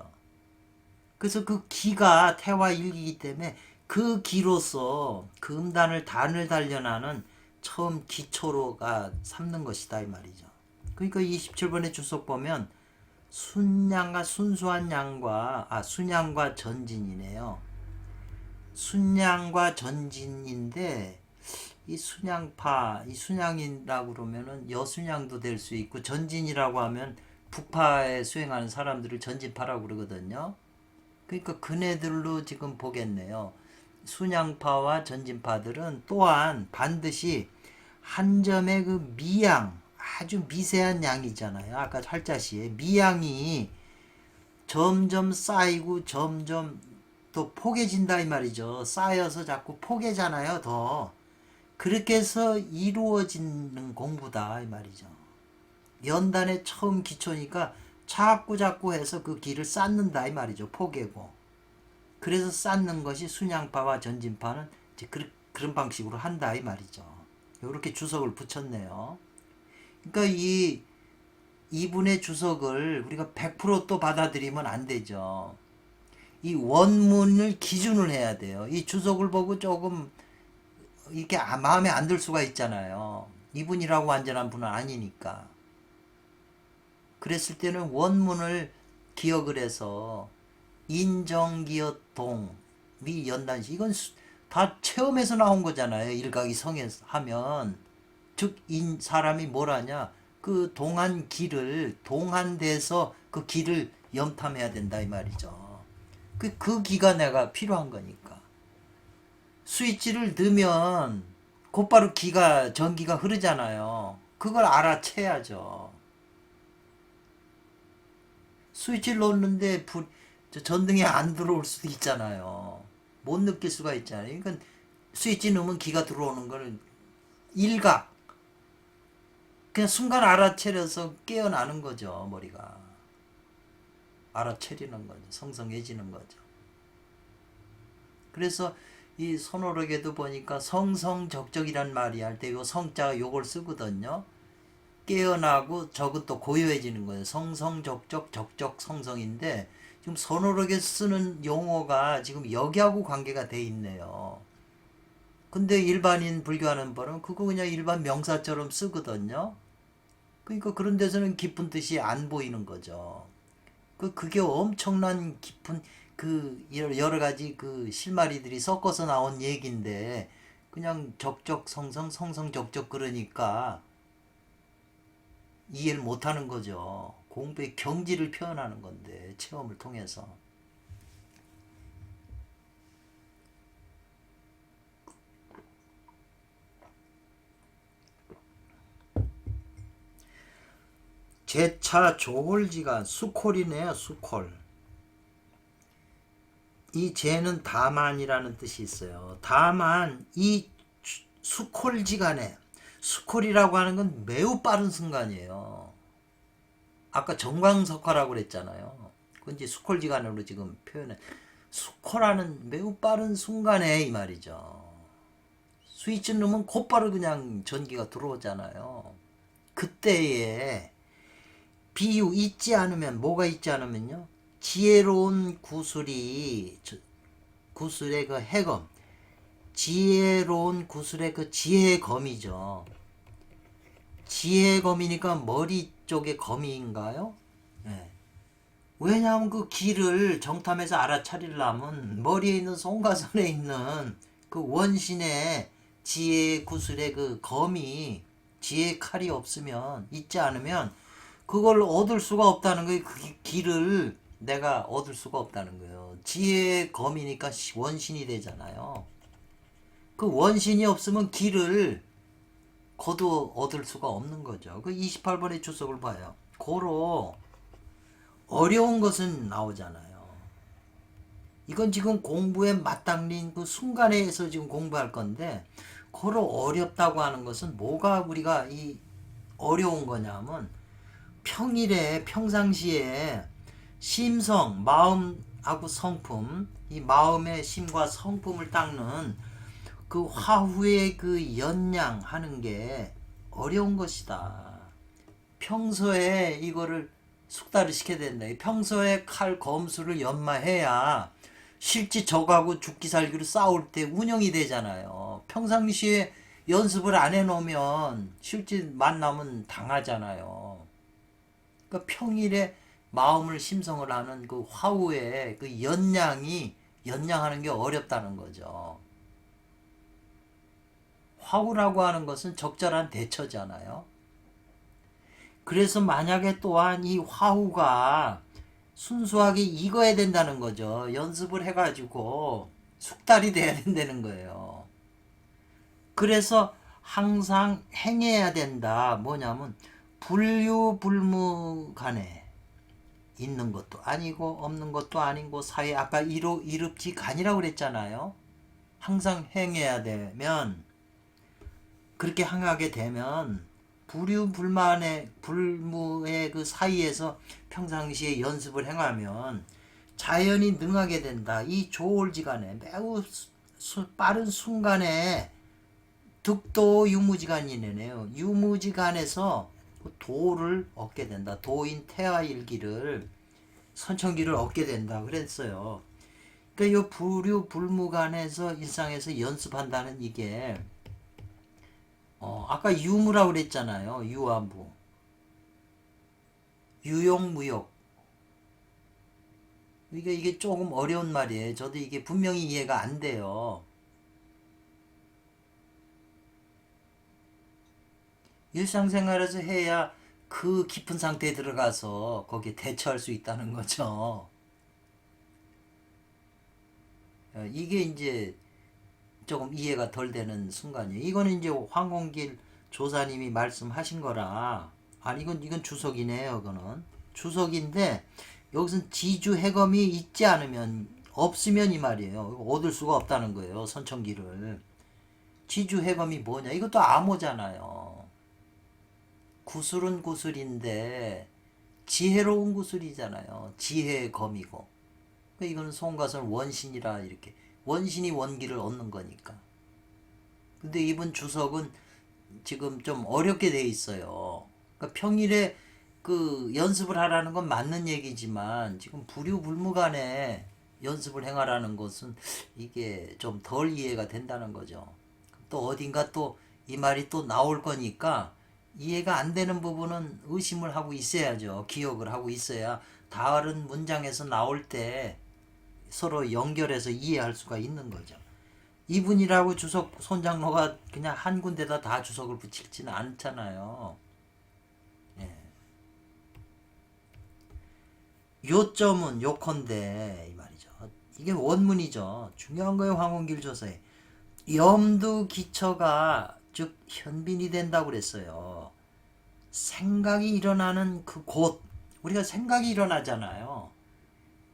그래서 그 기가 태화 일기이기 때문에 그 기로서 그 음단을 단을 단련하는 처음 기초로가 삼는 것이다 이 말이죠. 그러니까 27번의 주석 보면 순양과 순수한 양과 순양과 전진이네요. 순양과 전진인데 이 순양파, 이 순양이라고 그러면은 여순양도 될 수 있고 전진이라고 하면 북파에 수행하는 사람들을 전진파라고 그러거든요. 그러니까 그네들로 지금 보겠네요. 순양파와 전진파들은 또한 반드시 한 점의 그 미양, 아주 미세한 양이잖아요. 아까 활자시에 미양이 점점 쌓이고 점점 또 포개진다 이 말이죠. 쌓여서 자꾸 포개잖아요. 더 그렇게 해서 이루어지는 공부다 이 말이죠. 연단의 처음 기초니까 자꾸 해서 그 길을 쌓는다 이 말이죠. 포개고. 그래서 쌓는 것이 순양파와 전진파는 이제 그런 방식으로 한다 이 말이죠. 이렇게 주석을 붙였네요. 그러니까 이 이분의 주석을 우리가 100%또 받아들이면 안 되죠. 이 원문을 기준을 해야 돼요. 이 주석을 보고 조금 이렇게 마음에 안 들 수가 있잖아요. 이분이라고 완전한 분은 아니니까. 그랬을 때는 원문을 기억을 해서 인정기어동 미연단시 이건 다 체험에서 나온 거잖아요. 일각이 성에서 하면 즉 사람이 뭘 하냐 그 동한 길을 동한돼서 그 길을 염탐해야 된다 이 말이죠. 그 기가 내가 필요한 거니까 스위치를 넣으면 곧바로 전기가 흐르잖아요. 그걸 알아채야죠. 스위치를 놓는데 전등이 안 들어올 수도 있잖아요. 못 느낄 수가 있잖아요. 그러니까 스위치 넣으면 기가 들어오는 걸 일각 그냥 순간 알아채려서 깨어나는 거죠. 머리가 알아채리는 거죠. 성성해지는 거죠. 그래서 이 손오록에도 보니까 성성적적이란 말이 할 때 요 성자가 요걸 쓰거든요. 깨어나고 저것도 고요해지는 거예요. 성성적적 적적 성성인데 지금 선호록에 쓰는 용어가 지금 여기하고 관계가 돼 있네요. 근데 일반인 불교하는 분은 그거 그냥 일반 명사처럼 쓰거든요. 그러니까 그런 데서는 깊은 뜻이 안 보이는 거죠. 그게 엄청난 깊은 그 여러 가지 그 실마리들이 섞어서 나온 얘기인데 그냥 적적 성성 성성 적적 그러니까 이해를 못하는 거죠. 공부의 경지를 표현하는 건데 체험을 통해서. 제차 조홀지간 수콜이네요. 수콜. 이 제는 다만이라는 뜻이 있어요. 다만 이 수콜지간에, 수콜이라고 하는 건 매우 빠른 순간이에요. 아까 정광석화라고 그랬잖아요. 그건 이제 수콜지간으로 지금 표현해. 수콜하는 매우 빠른 순간에 이 말이죠. 스위치 누르면 곧바로 그냥 전기가 들어오잖아요. 그때에 비유 있지 않으면, 뭐가 있지 않으면요, 지혜로운 구슬이, 구슬의 그 해검, 지혜로운 구슬의 그 지혜의 검이죠. 지혜의 검이니까 머리 쪽의 검인가요? 네. 왜냐하면 그 길을 정탐해서 알아차리려면 머리에 있는 송가선에 있는 그 원신의 지혜 구슬의 그 검이, 지혜 칼이 없으면, 있지 않으면 그걸 얻을 수가 없다는 거예요. 그 길을 내가 얻을 수가 없다는 거예요. 지혜의 검이니까 원신이 되잖아요. 그 원신이 없으면 길을 거두 얻을 수가 없는 거죠. 그 28번의 주석을 봐요. 고로 어려운 것은 나오잖아요. 이건 지금 공부에 맞닥린 그 순간에서 지금 공부할 건데, 고로 어렵다고 하는 것은 뭐가 우리가 이 어려운 거냐면, 평일에 평상시에 심성, 마음하고 성품, 이 마음의 심과 성품을 닦는 그 화후의 그 연양하는 게 어려운 것이다. 평소에 이거를 숙달을 시켜야 된다. 평소에 칼, 검수를 연마해야 실제 적하고 죽기 살기로 싸울 때 운영이 되잖아요. 평상시에 연습을 안 해놓으면 실제 만나면 당하잖아요. 그러니까 평일에 마음을 심성을 하는 그 화후의 그 연양하는 게 어렵다는 거죠. 화후라고 하는 것은 적절한 대처잖아요. 그래서 만약에 또한 이 화후가 순수하게 익어야 된다는 거죠. 연습을 해가지고 숙달이 돼야 된다는 거예요. 그래서 항상 행해야 된다. 뭐냐면 불유불무간에 있는 것도 아니고 없는 것도 아니고 사이, 아까 이룹지간이라고 그랬잖아요. 항상 행해야 되면, 그렇게 행하게 되면 불유불만의 불무의 그 사이에서 평상시에 연습을 행하면 자연이 능하게 된다. 이 조올지간에 매우 빠른 순간에 득도 유무지간이네요. 유무지간에서 도를 얻게 된다. 도인 태화일기를, 선천기를 얻게 된다 그랬어요. 그러니까 이 불유불무간에서 일상에서 연습한다는 이게 아까 유무라고 그랬잖아요. 유아무, 유용무욕. 이게 조금 어려운 말이에요. 저도 이게 분명히 이해가 안 돼요. 일상생활에서 해야 그 깊은 상태에 들어가서 거기에 대처할 수 있다는 거죠. 이게 이제 조금 이해가 덜 되는 순간이에요. 이거는 이제 황공길 조사님이 말씀하신 거라. 아니, 이건 주석이네요. 이거는 주석인데, 여기서는 지주 해검이 있지 않으면, 없으면 이 말이에요. 얻을 수가 없다는 거예요. 선천기를. 지주 해검이 뭐냐? 이것도 암호잖아요. 구슬은 구슬인데 지혜로운 구슬이잖아요. 지혜의 검이고. 그러니까 이거는 송가선 원신이라, 이렇게 원신이 원기를 얻는 거니까. 근데 이번 주석은 지금 좀 어렵게 돼 있어요. 그러니까 평일에 그 연습을 하라는 건 맞는 얘기지만, 지금 불유불무간에 연습을 행하라는 것은 이게 좀 덜 이해가 된다는 거죠. 또 어딘가 또 이 말이 또 나올 거니까 이해가 안 되는 부분은 의심을 하고 있어야죠. 기억을 하고 있어야 다른 문장에서 나올 때 서로 연결해서 이해할 수가 있는 거죠. 이분이라고 주석 손장로가 그냥 한 군데다 다 주석을 붙이지는 않잖아요. 예. 요점은 요컨대 이 말이죠. 이게 원문이죠. 중요한 거예요. 황원길 조서에. 염두기처가 즉 현빈이 된다고 그랬어요. 생각이 일어나는 그 곳, 우리가 생각이 일어나잖아요.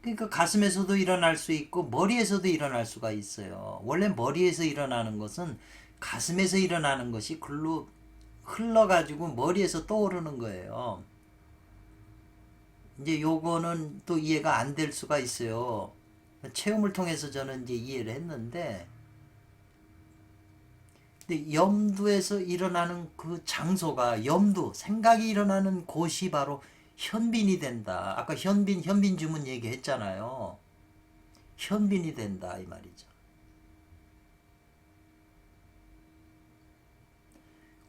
그러니까 가슴에서도 일어날 수 있고 머리에서도 일어날 수가 있어요. 원래 머리에서 일어나는 것은 가슴에서 일어나는 것이 글로 흘러가지고 머리에서 떠오르는 거예요. 이제 요거는 또 이해가 안 될 수가 있어요. 체험을 통해서 저는 이제 이해를 했는데, 근데 염두에서 일어나는 그 장소가 염두, 생각이 일어나는 곳이 바로 현빈이 된다. 아까 현빈 주문 얘기했잖아요. 현빈이 된다 이 말이죠.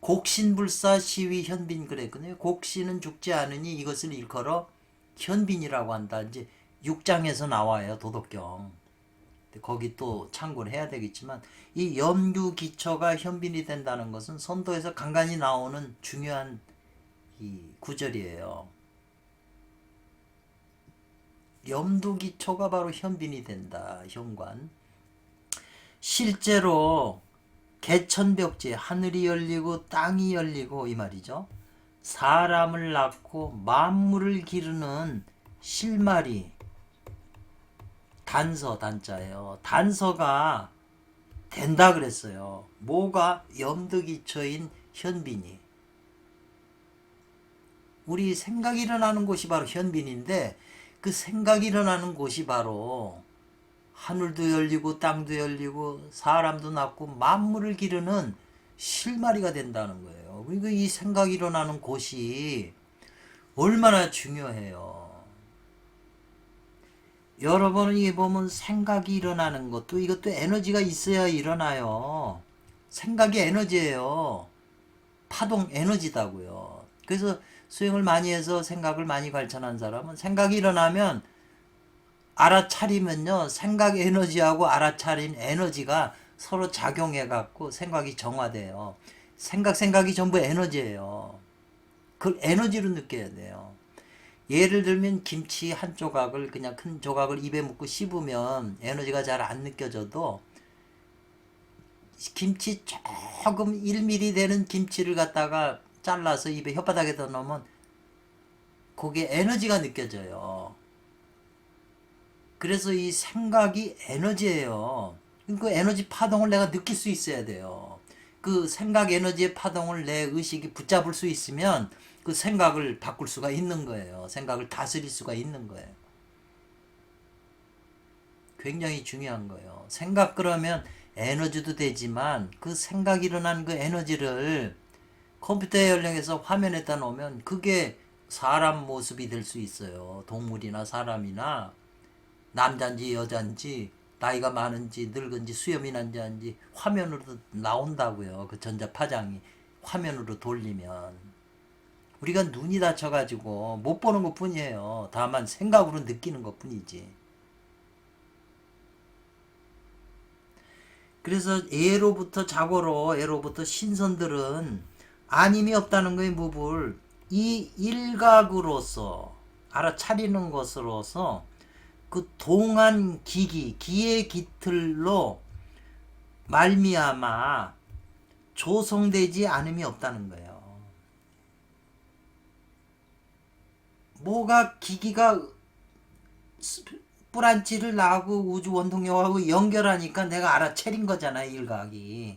곡신불사 시위 현빈 그랬거든요. 곡신은 죽지 않으니 이것을 일컬어 현빈이라고 한다. 이제 6장에서 나와요. 도덕경. 거기 또 참고를 해야 되겠지만 이 염두기처가 현빈이 된다는 것은 선도에서 간간히 나오는 중요한 이 구절이에요. 염두기초가 바로 현빈이 된다. 현관. 실제로 개천벽지 하늘이 열리고 땅이 열리고 이 말이죠. 사람을 낳고 만물을 기르는 실마리 단서 단자예요. 단서가 된다 그랬어요. 뭐가 염두기초인 현빈이. 우리 생각이 일어나는 곳이 바로 현빈인데 그 생각이 일어나는 곳이 바로 하늘도 열리고 땅도 열리고 사람도 낳고 만물을 기르는 실마리가 된다는 거예요. 그러니까 이 생각이 일어나는 곳이 얼마나 중요해요. 여러분은 이게 보면 생각이 일어나는 것도 이것도 에너지가 있어야 일어나요. 생각이 에너지예요. 파동 에너지다고요. 그래서 수행을 많이 해서 생각을 많이 관찰한 사람은 생각이 일어나면 알아차리면요. 생각 에너지하고 알아차린 에너지가 서로 작용해 갖고 생각이 정화돼요. 생각이 전부 에너지예요. 그 에너지로 느껴야 돼요. 예를 들면 김치 한 조각을 그냥 큰 조각을 입에 묻고 씹으면 에너지가 잘 안 느껴져도 김치 조금 1mm 되는 김치를 갖다가 잘라서 입에 혓바닥에다 넣으면 그게 에너지가 느껴져요. 그래서 이 생각이 에너지예요. 그 에너지 파동을 내가 느낄 수 있어야 돼요. 그 생각 에너지의 파동을 내 의식이 붙잡을 수 있으면 그 생각을 바꿀 수가 있는 거예요. 생각을 다스릴 수가 있는 거예요. 굉장히 중요한 거예요. 생각 그러면 에너지도 되지만 그 생각이 일어난 그 에너지를 컴퓨터에 연령해서 화면에다 놓으면 그게 사람 모습이 될 수 있어요. 동물이나 사람이나 남자인지 여자인지 나이가 많은지 늙은지 수염이 난지 화면으로 나온다고요. 그 전자파장이 화면으로 돌리면 우리가 눈이 다쳐가지고 못 보는 것 뿐이에요. 다만 생각으로 느끼는 것 뿐이지. 그래서 예로부터 자고로 예로부터 신선들은 아님이 없다는 거에 무불 이 일각으로서 알아차리는 것으로서 그 동안 기의 깃틀로 말미암아 조성되지 않음이 없다는 거예요. 뭐가 기기가 뿌란치를 나하고 우주 원동력하고 연결하니까 내가 알아차린 거잖아요, 일각이.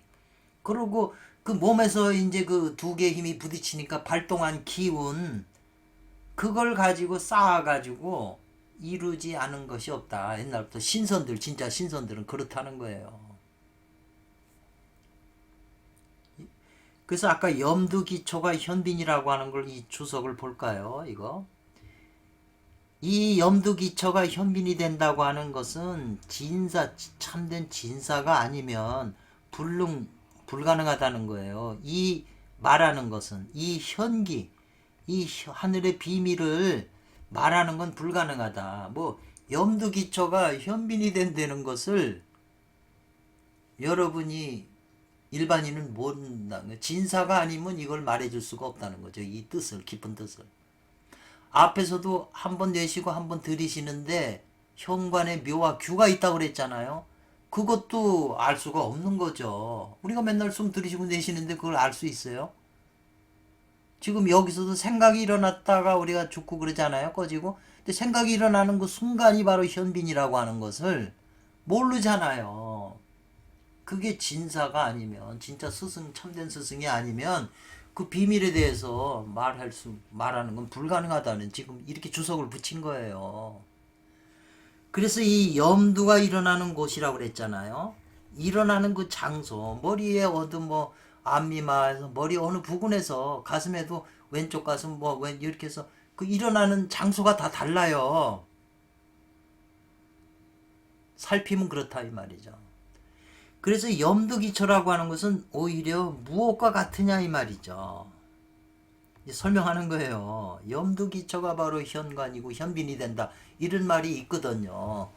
그리고 그 몸에서 이제 그 두 개의 힘이 부딪히니까 발동한 기운, 그걸 가지고 쌓아가지고 이루지 않은 것이 없다. 옛날부터 신선들, 진짜 신선들은 그렇다는 거예요. 그래서 아까 염두기초가 현빈이라고 하는 걸 이 주석을 볼까요? 이거. 이 염두기처가 현빈이 된다고 하는 것은 참된 진사가 아니면 불가능하다는 거예요. 이 말하는 것은 이 현기, 이 하늘의 비밀을 말하는 건 불가능하다. 뭐 염두기처가 현빈이 된다는 것을 여러분이 일반인은 모른다는 거예요. 진사가 아니면 이걸 말해줄 수가 없다는 거죠. 이 뜻을, 깊은 뜻을. 앞에서도 한 번 내쉬고 한 번 들이쉬는데 현관에 묘와 규가 있다고 그랬잖아요. 그것도 알 수가 없는 거죠. 우리가 맨날 숨 들이쉬고 내쉬는데 그걸 알 수 있어요? 지금 여기서도 생각이 일어났다가 우리가 죽고 그러잖아요. 꺼지고. 근데 생각이 일어나는 그 순간이 바로 현빈이라고 하는 것을 모르잖아요. 그게 진사가 아니면, 진짜 스승, 참된 스승이 아니면 그 비밀에 대해서 말하는 건 불가능하다는 지금 이렇게 주석을 붙인 거예요. 그래서 이 염두가 일어나는 곳이라고 그랬잖아요. 일어나는 그 장소, 머리에 어디 뭐 앞니마에서 머리 어느 부분에서 가슴에도 왼쪽 가슴 뭐 이렇게 해서 그 일어나는 장소가 다 달라요. 살피면 그렇다 이 말이죠. 그래서 염두기초라고 하는 것은 오히려 무엇과 같으냐 이 말이죠. 설명하는 거예요. 염두기초가 바로 현관이고 현빈이 된다. 이런 말이 있거든요.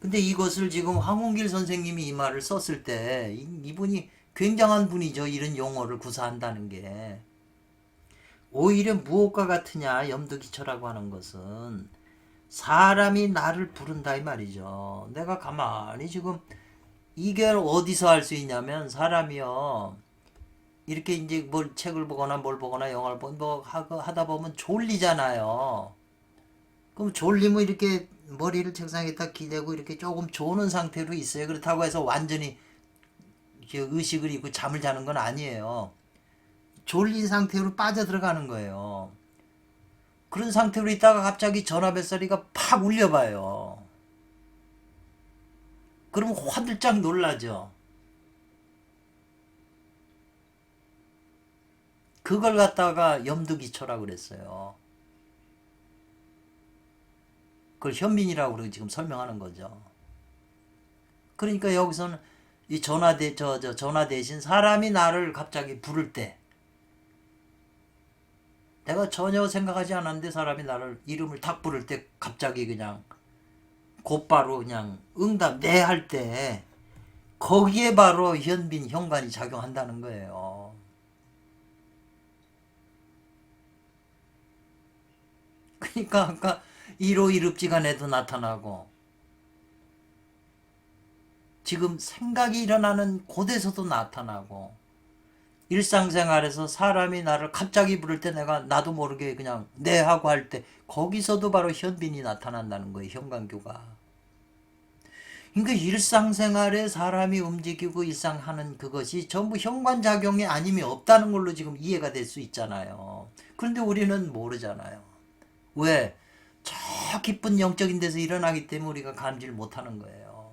근데 이것을 지금 황홍길 선생님이 이 말을 썼을 때 이분이 굉장한 분이죠. 이런 용어를 구사한다는 게. 오히려 무엇과 같으냐 염두기초라고 하는 것은 사람이 나를 부른다 이 말이죠. 내가 가만히 지금 이게 어디서 할 수 있냐면 사람이요. 이렇게 이제 뭘 책을 보거나 뭘 보거나 영화를 보고 뭐 하다 보면 졸리잖아요. 그럼 졸리면 이렇게 머리를 책상에다 기대고 이렇게 조금 조는 상태로 있어요. 그렇다고 해서 완전히 의식을 잃고 잠을 자는 건 아니에요. 졸린 상태로 빠져 들어가는 거예요. 그런 상태로 있다가 갑자기 전화 벨소리가 팍 울려봐요. 그러면 화들짝 놀라죠. 그걸 갖다가 염두기초라고 그랬어요. 그걸 현민이라고 지금 설명하는 거죠. 그러니까 여기서는 이 전화 대신 사람이 나를 갑자기 부를 때 내가 전혀 생각하지 않았는데 사람이 나를 이름을 탁 부를 때 갑자기 그냥 곧바로 그냥 응답 네 할 때 거기에 바로 현빈 현관이 작용한다는 거예요. 그러니까 아까 1호 1읍지간에도 나타나고 지금 생각이 일어나는 곳에서도 나타나고 일상생활에서 사람이 나를 갑자기 부를 때 내가 나도 모르게 그냥 네 하고 할 때 거기서도 바로 현빈이 나타난다는 거예요. 현관교가. 그러니까 일상생활에 사람이 움직이고 일상하는 그것이 전부 현관작용이 아님이 없다는 걸로 지금 이해가 될 수 있잖아요. 그런데 우리는 모르잖아요. 왜? 저 깊은 영적인 데서 일어나기 때문에 우리가 감지를 못하는 거예요.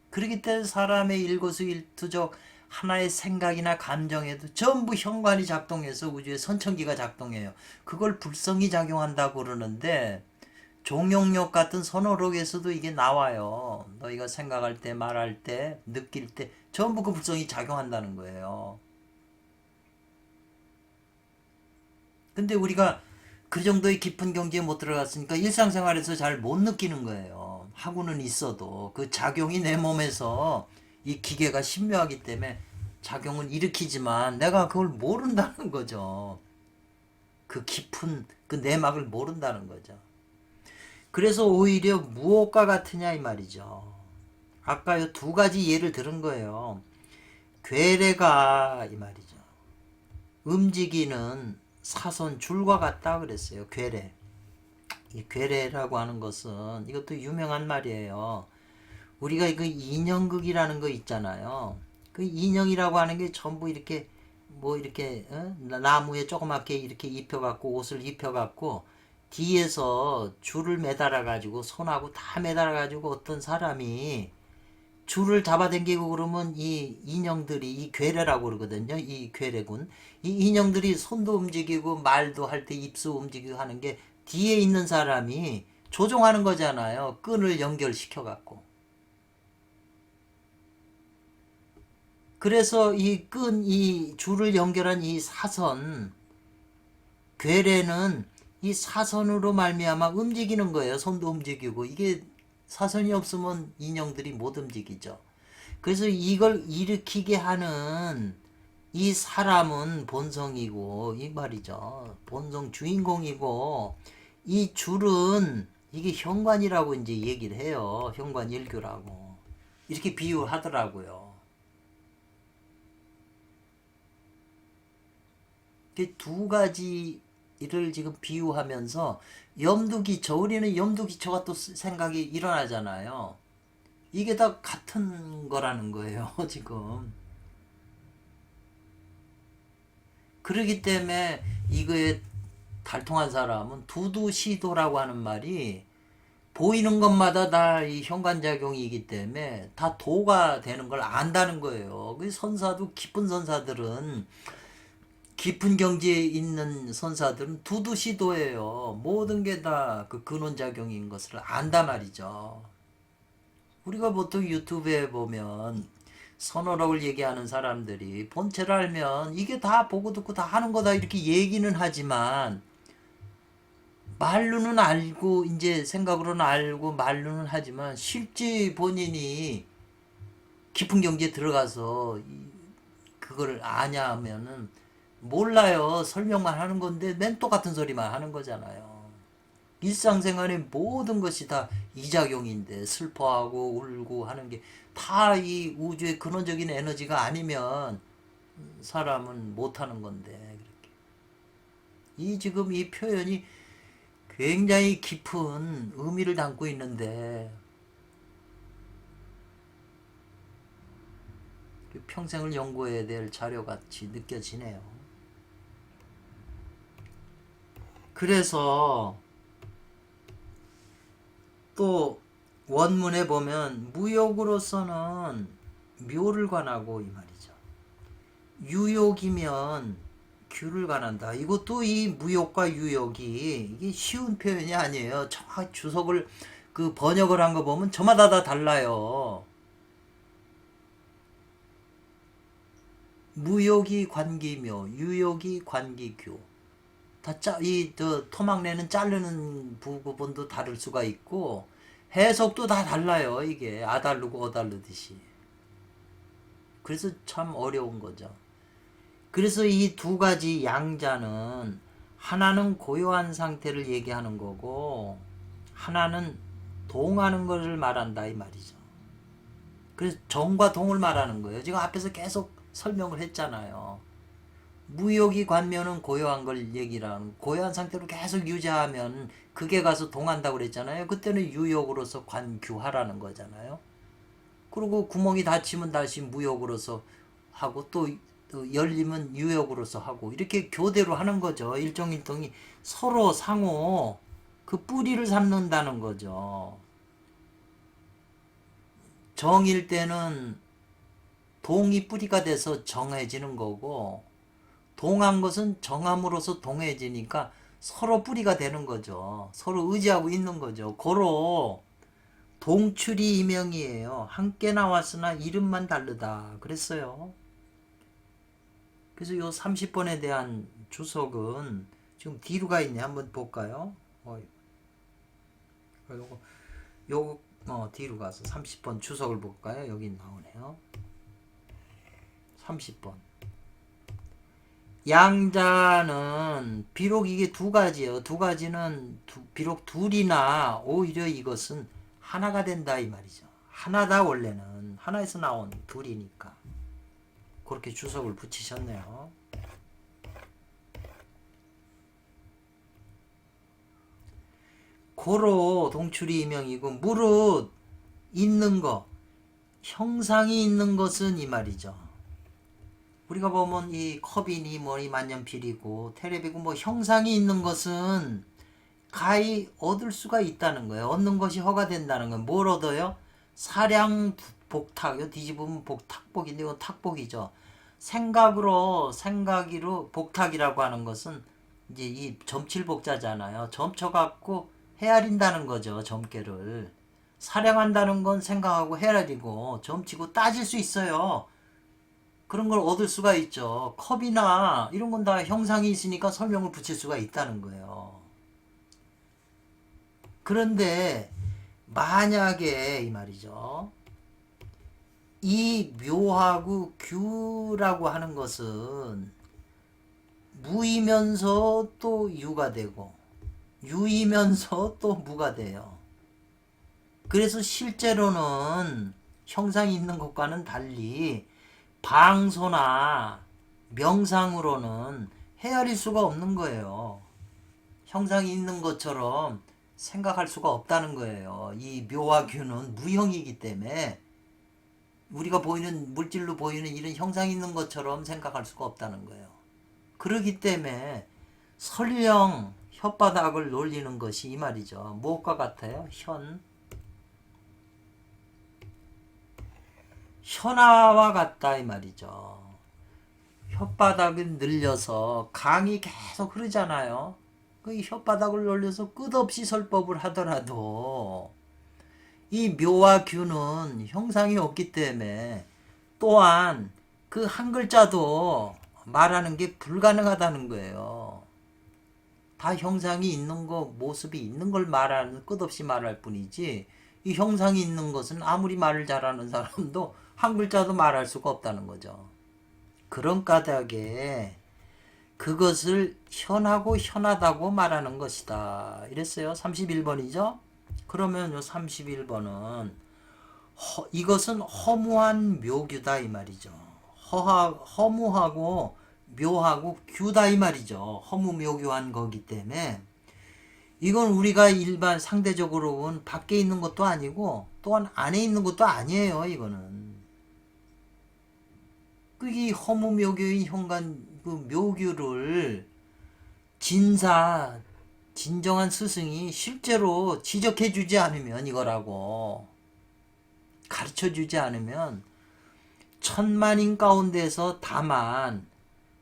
그렇기 때문에 사람의 일거수일투족 하나의 생각이나 감정에도 전부 현관이 작동해서 우주의 선천기가 작동해요. 그걸 불성이 작용한다고 그러는데 종용력 같은 선어록에서도 이게 나와요. 너희가 생각할 때, 말할 때, 느낄 때 전부 그 불성이 작용한다는 거예요. 근데 우리가 그 정도의 깊은 경지에 못 들어갔으니까 일상생활에서 잘 못 느끼는 거예요. 하고는 있어도 그 작용이 내 몸에서 이 기계가 신묘하기 때문에 작용을 일으키지만 내가 그걸 모른다는 거죠. 그 깊은 그 내막을 모른다는 거죠. 그래서 오히려 무엇과 같으냐 이 말이죠. 아까 두 가지 예를 들은 거예요. 괴뢰가 이 말이죠. 움직이는 사선 줄과 같다 그랬어요. 괴뢰. 이 괴뢰라고 하는 것은 이것도 유명한 말이에요. 우리가 그 인형극이라는 거 있잖아요. 그 인형이라고 하는 게 전부 이렇게 뭐 이렇게 나무에 조그맣게 이렇게 입혀갖고 옷을 입혀갖고 뒤에서 줄을 매달아 가지고 손하고 다 매달아 가지고 어떤 사람이 줄을 잡아당기고 그러면 이 인형들이 이 괴뢰라고 그러거든요. 이 괴뢰군. 이 인형들이 손도 움직이고 말도 할 때 입도 움직이고 하는 게 뒤에 있는 사람이 조종하는 거잖아요. 끈을 연결시켜 갖고. 그래서 이 줄을 연결한 이 사선 괴뢰는 이 사선으로 말미암아 움직이는 거예요. 손도 움직이고 이게 사선이 없으면 인형들이 못 움직이죠. 그래서 이걸 일으키게 하는 이 사람은 본성이고 이 말이죠. 본성 주인공이고 이 줄은 이게 현관이라고 이제 얘기를 해요. 현관 일교라고 이렇게 비유하더라고요. 두 가지를 지금 비유하면서 염두기초, 우리는 염두기초가 또 생각이 일어나잖아요. 이게 다 같은 거라는 거예요, 지금. 그러기 때문에 이거에 달통한 사람은 두두시도라고 하는 말이 보이는 것마다 다 이 현관작용이기 때문에 다 도가 되는 걸 안다는 거예요. 그 선사도 깊은 선사들은 깊은 경지에 있는 선사들은 두두시도예요. 모든 게 다 그 근원작용인 것을 안다 말이죠. 우리가 보통 유튜브에 보면 선어록을 얘기하는 사람들이 본체를 알면 이게 다 보고 듣고 다 하는 거다 이렇게 얘기는 하지만 말로는 알고 이제 생각으로는 알고 말로는 하지만 실제 본인이 깊은 경지에 들어가서 그걸 아냐 하면은 몰라요. 설명만 하는 건데 맨 똑같은 소리만 하는 거잖아요. 일상생활의 모든 것이 다 이작용인데 슬퍼하고 울고 하는 게 다 이 우주의 근원적인 에너지가 아니면 사람은 못하는 건데 그렇게. 이 지금 이 표현이 굉장히 깊은 의미를 담고 있는데 평생을 연구해야 될 자료같이 느껴지네요. 그래서 또 원문에 보면 무욕으로서는 묘를 관하고 이 말이죠. 유욕이면 규를 관한다. 이것도 이 무욕과 유욕이 이게 쉬운 표현이 아니에요. 주석을 그 번역을 한 거 보면 저마다 다 달라요. 무욕이 관기묘, 유욕이 관기교. 토막내는 자르는 부분도 다를 수가 있고 해석도 다 달라요. 이게 아다르고 어다르듯이. 그래서 참 어려운 거죠. 그래서 이 두 가지 양자는 하나는 고요한 상태를 얘기하는 거고 하나는 동하는 것을 말한다 이 말이죠. 그래서 정과 동을 말하는 거예요. 지금 앞에서 계속 설명을 했잖아요. 무욕이 관면은 고요한 걸 얘기랑 고요한 상태로 계속 유지하면 그게 가서 동한다고 그랬잖아요. 그때는 유욕으로서 관규하라는 거잖아요. 그리고 구멍이 닫히면 다시 무욕으로서 하고 또 열리면 유욕으로서 하고 이렇게 교대로 하는 거죠. 일정일동이 서로 상호 그 뿌리를 삼는다는 거죠. 정일 때는 동이 뿌리가 돼서 정해지는 거고 동한 것은 정함으로써 동해지니까 서로 뿌리가 되는 거죠. 서로 의지하고 있는 거죠. 고로 동출이 이명이에요. 함께 나왔으나 이름만 다르다. 그랬어요. 그래서 요 30번에 대한 주석은 지금 뒤로 가 있네. 한번 볼까요? 요거 뒤로 가서 30번 주석을 볼까요? 여기 나오네요. 30번. 양자는 비록 이게 두 가지예요. 두 가지는 비록 둘이나 오히려 이것은 하나가 된다 이 말이죠. 하나다 원래는 하나에서 나온 둘이니까 그렇게 주석을 붙이셨네요. 고로 동출이 이명이고 무릇 있는 거 형상이 있는 것은 이 말이죠. 우리가 보면 이 컵이니 뭐니 만년필이고 테레비고 뭐 형상이 있는 것은 가히 얻을 수가 있다는 거예요. 얻는 것이 허가된다는 건 뭘 얻어요? 사량 복탁. 뒤집으면 복탁복인데 이건 탁복이죠. 생각이로 복탁이라고 하는 것은 이제 이 점칠복자잖아요. 점쳐갖고 헤아린다는 거죠. 점괘를. 사량한다는 건 생각하고 헤아리고 점치고 따질 수 있어요. 그런 걸 얻을 수가 있죠. 컵이나 이런 건 다 형상이 있으니까 설명을 붙일 수가 있다는 거예요. 그런데 만약에 이 말이죠. 이 묘하고 규라고 하는 것은 무이면서 또 유가 되고 유이면서 또 무가 돼요. 그래서 실제로는 형상이 있는 것과는 달리 방소나 명상으로는 헤아릴 수가 없는 거예요. 형상이 있는 것처럼 생각할 수가 없다는 거예요. 이 묘와 규는 무형이기 때문에 우리가 보이는 물질로 보이는 이런 형상이 있는 것처럼 생각할 수가 없다는 거예요. 그렇기 때문에 설령 혓바닥을 놀리는 것이 이 말이죠. 무엇과 같아요? 현아와 같다 이 말이죠. 혓바닥을 늘려서 강이 계속 흐르잖아요. 그 혓바닥을 놀려서 끝없이 설법을 하더라도 이 묘와 규는 형상이 없기 때문에 또한 그 한 글자도 말하는 게 불가능하다는 거예요. 다 형상이 있는 거, 모습이 있는 걸 말하는, 끝없이 말할 뿐이지, 이 형상이 있는 것은 아무리 말을 잘하는 사람도 한 글자도 말할 수가 없다는 거죠. 그런 까닭에 그것을 현하고 현하다고 말하는 것이다. 이랬어요. 31번이죠? 그러면 요 31번은 이것은 허무한 묘규다 이 말이죠. 허무하고 묘하고 규다 이 말이죠. 허무묘교한 거기 때문에 이건 우리가 일반 상대적으로 본 밖에 있는 것도 아니고 또한 안에 있는 것도 아니에요. 이거는 이 허무묘교인 현관 그 묘규를 진정한 스승이 실제로 지적해 주지 않으면 이거라고 가르쳐 주지 않으면 천만인 가운데서 다만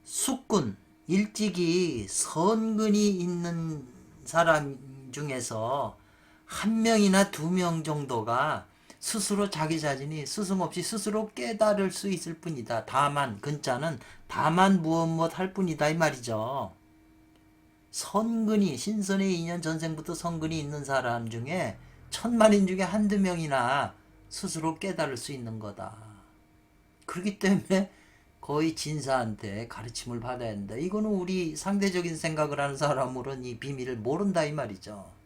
숙군, 일찍이 선근이 있는 사람 중에서 한 명이나 두 명 정도가 스스로 자기 자신이 스승 없이 스스로 깨달을 수 있을 뿐이다. 다만, 근자는 다만 무엇 할 뿐이다 이 말이죠. 선근이 신선의 2년 전생부터 선근이 있는 사람 중에 천만인 중에 한두 명이나 스스로 깨달을 수 있는 거다. 그렇기 때문에 거의 진사한테 가르침을 받아야 한다. 이거는 우리 상대적인 생각을 하는 사람으로는 이 비밀을 모른다 이 말이죠.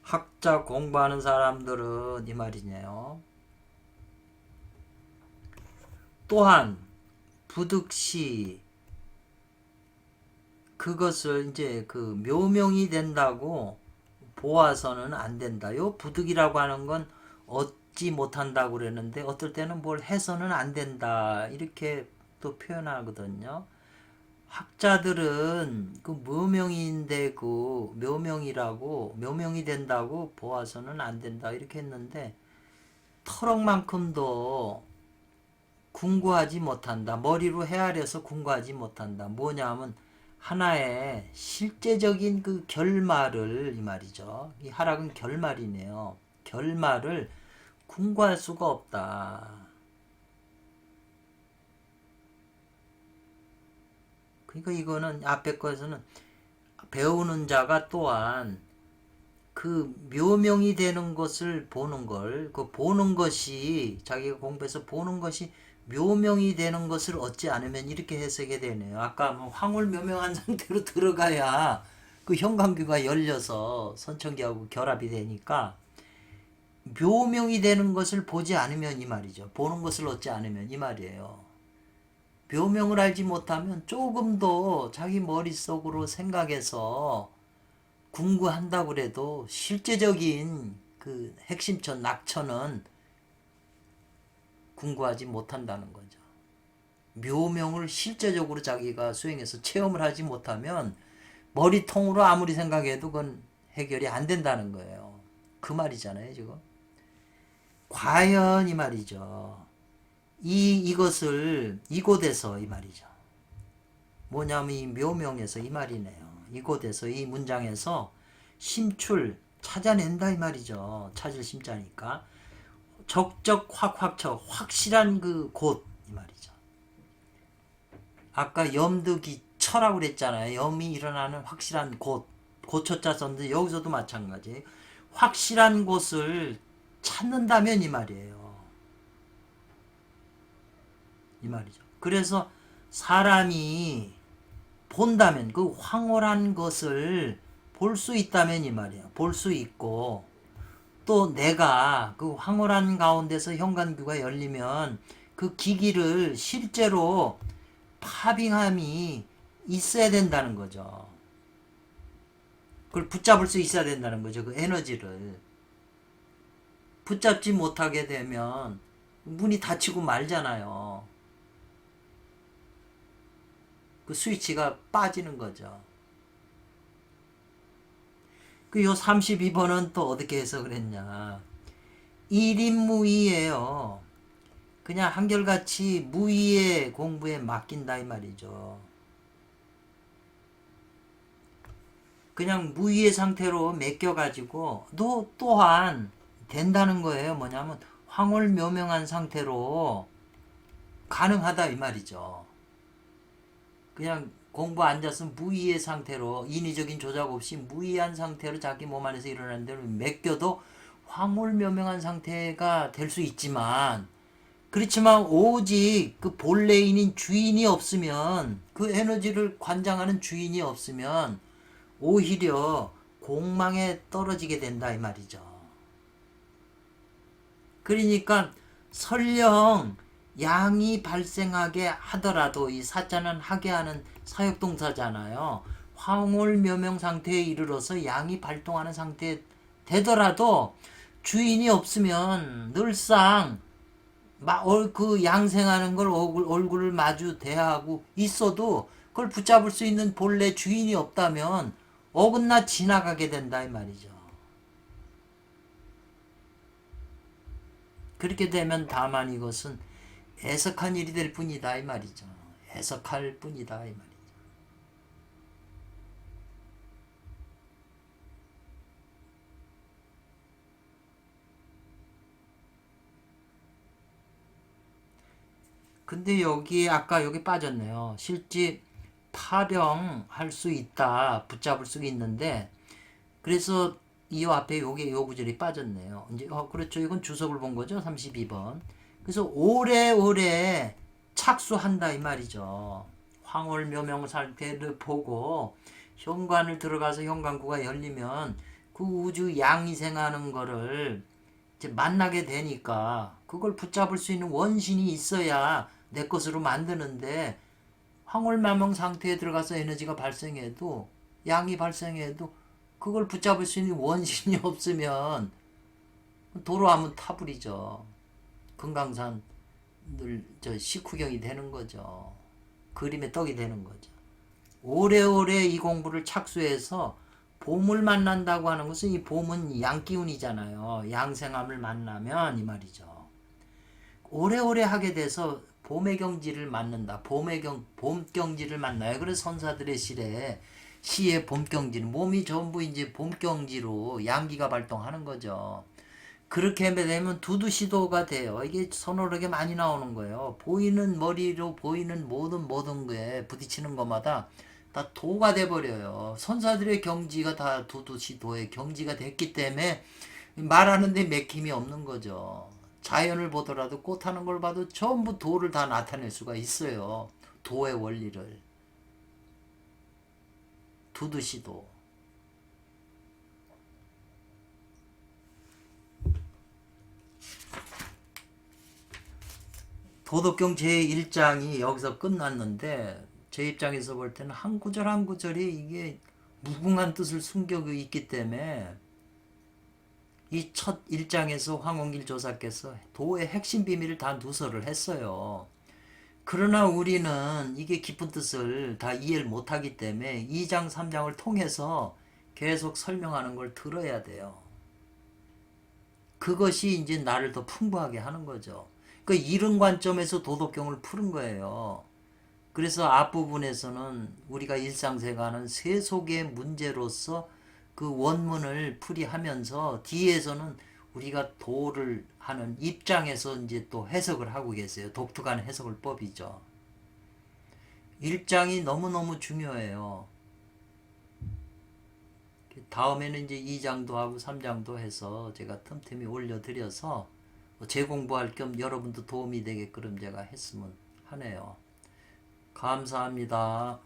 학자 공부하는 사람들은 이 말이네요. 또한 부득시 그것을 이제 그 묘명이 된다고 보아서는 안 된다. 요 부득이라고 하는 건 얻지 못한다고 그랬는데 어떨 때는 뭘 해서는 안 된다. 이렇게 또 표현하거든요. 학자들은 그 무명인데 그 묘명이 된다고 보아서는 안 된다. 이렇게 했는데 터럭만큼도 궁구하지 못한다. 머리로 헤아려서 궁구하지 못한다. 뭐냐면 하나의 실제적인 그 결말을 이 말이죠. 이 하락은 결말이네요. 결말을 궁구할 수가 없다. 그러니까 이거는 앞에 거에서는 배우는 자가 또한 그 묘명이 되는 것을 보는 걸, 그 보는 것이 자기가 공부해서 보는 것이 묘명이 되는 것을 얻지 않으면 이렇게 해석이 되네요. 아까 뭐 황홀묘명한 상태로 들어가야 그 현관귀가 열려서 선천기하고 결합이 되니까 묘명이 되는 것을 보지 않으면 이 말이죠. 보는 것을 얻지 않으면 이 말이에요. 묘명을 알지 못하면 조금도 자기 머릿속으로 생각해서 궁구한다고 그래도 실제적인 그 핵심천 낙천은 궁구하지 못한다는 거죠. 묘명을 실제적으로 자기가 수행해서 체험을 하지 못하면 머리통으로 아무리 생각해도 그건 해결이 안 된다는 거예요. 그 말이잖아요, 지금. 과연 이 말이죠. 이것을 이곳에서 이 말이죠. 뭐냐면 이 묘명에서 이 말이네요. 이곳에서 이 문장에서 심출 찾아낸다 이 말이죠. 찾을 심자니까 적적 확확 쳐 확실한 그 곳 이 말이죠. 아까 염득이 처라고 그랬잖아요. 염이 일어나는 확실한 곳 고초자 썼는데 여기서도 마찬가지. 확실한 곳을 찾는다면 이 말이에요. 이 말이죠. 그래서 사람이 본다면 그 황홀한 것을 볼 수 있다면 이 말이에요. 볼 수 있고 또 내가 그 황홀한 가운데서 현관귀가 열리면 그 기기를 실제로 파빙함이 있어야 된다는 거죠. 그걸 붙잡을 수 있어야 된다는 거죠. 그 에너지를. 붙잡지 못하게 되면 문이 닫히고 말잖아요. 그 스위치가 빠지는 거죠. 그 요 32번은 또 어떻게 해석을 했냐. 일인무이예요. 그냥 한결같이 무의의 공부에 맡긴다 이 말이죠. 그냥 무의의 상태로 맡겨가지고 너 또한 된다는 거예요. 뭐냐면 황홀묘명한 상태로 가능하다 이 말이죠. 그냥 공부 앉아서 무의의 상태로 인위적인 조작 없이 무의한 상태로 자기 몸 안에서 일어나는 대로 맡겨도 황홀묘명한 상태가 될 수 있지만 그렇지만 오직 그 본래인인 주인이 없으면 그 에너지를 관장하는 주인이 없으면 오히려 공망에 떨어지게 된다 이 말이죠. 그러니까 설령 양이 발생하게 하더라도 이 사자는 하게 하는 사역동사잖아요. 황홀묘명 상태에 이르러서 양이 발동하는 상태에 되더라도 주인이 없으면 늘상 그 양생하는 걸 얼굴을 마주 대하고 있어도 그걸 붙잡을 수 있는 본래 주인이 없다면 어긋나 지나가게 된다 이 말이죠. 그렇게 되면 다만 이것은 애석한 일이 될 뿐이다 이 말이죠. 애석할 뿐이다 이 말이죠. 근데 여기 아까 여기 빠졌네요. 실제 파병할 수 있다, 붙잡을 수 있는데 그래서 이 앞에 요게 요 구절이 빠졌네요. 이제 그렇죠. 이건 주석을 본 거죠. 32번. 그래서 오래오래 착수한다 이 말이죠. 황홀묘명 상태를 보고 현관을 들어가서 현관구가 열리면 그 우주 양이생하는 거를 이제 만나게 되니까 그걸 붙잡을 수 있는 원신이 있어야 내 것으로 만드는데 황홀묘명 상태에 들어가서 에너지가 발생해도 양이 발생해도 그걸 붙잡을 수 있는 원신이 없으면 도로하면 타불이죠. 금강산 늘 식후경이 되는 거죠. 그림의 떡이 되는 거죠. 오래오래 이 공부를 착수해서 봄을 만난다고 하는 것은 이 봄은 양기운이잖아요. 양생함을 만나면 이 말이죠. 오래오래 하게 돼서 봄의 경지를 만난다. 봄경지를 만나요. 그래서 선사들의 시의 봄경지는 몸이 전부 이제 봄경지로 양기가 발동하는 거죠. 그렇게 되면 두두시도가 돼요. 이게 서너르게 많이 나오는 거예요. 보이는 머리로 보이는 모든 거에 부딪히는 것마다 다 도가 돼버려요. 선사들의 경지가 다 두두시도의 경지가 됐기 때문에 말하는데 맥힘이 없는 거죠. 자연을 보더라도 꽃하는 걸 봐도 전부 도를 다 나타낼 수가 있어요. 도의 원리를. 두두시도. 도덕경 제1장이 여기서 끝났는데 제 입장에서 볼 때는 한 구절 한 구절이 이게 무궁한 뜻을 숨기고 있기 때문에 이 첫 1장에서 황원길 조사께서 도의 핵심 비밀을 다 누설을 했어요. 그러나 우리는 이게 깊은 뜻을 다 이해를 못하기 때문에 2장 3장을 통해서 계속 설명하는 걸 들어야 돼요. 그것이 이제 나를 더 풍부하게 하는 거죠. 그 이런 관점에서 도덕경을 푸는 거예요. 그래서 앞부분에서는 우리가 일상생활하는 세속의 문제로서 그 원문을 풀이하면서 뒤에서는 우리가 도를 하는 입장에서 이제 또 해석을 하고 계세요. 독특한 해석을법이죠. 1장이 너무너무 중요해요. 다음에는 이제 2장도 하고 3장도 해서 제가 틈틈이 올려드려서 재공부할 겸 여러분도 도움이 되게끔 제가 했으면 하네요. 감사합니다.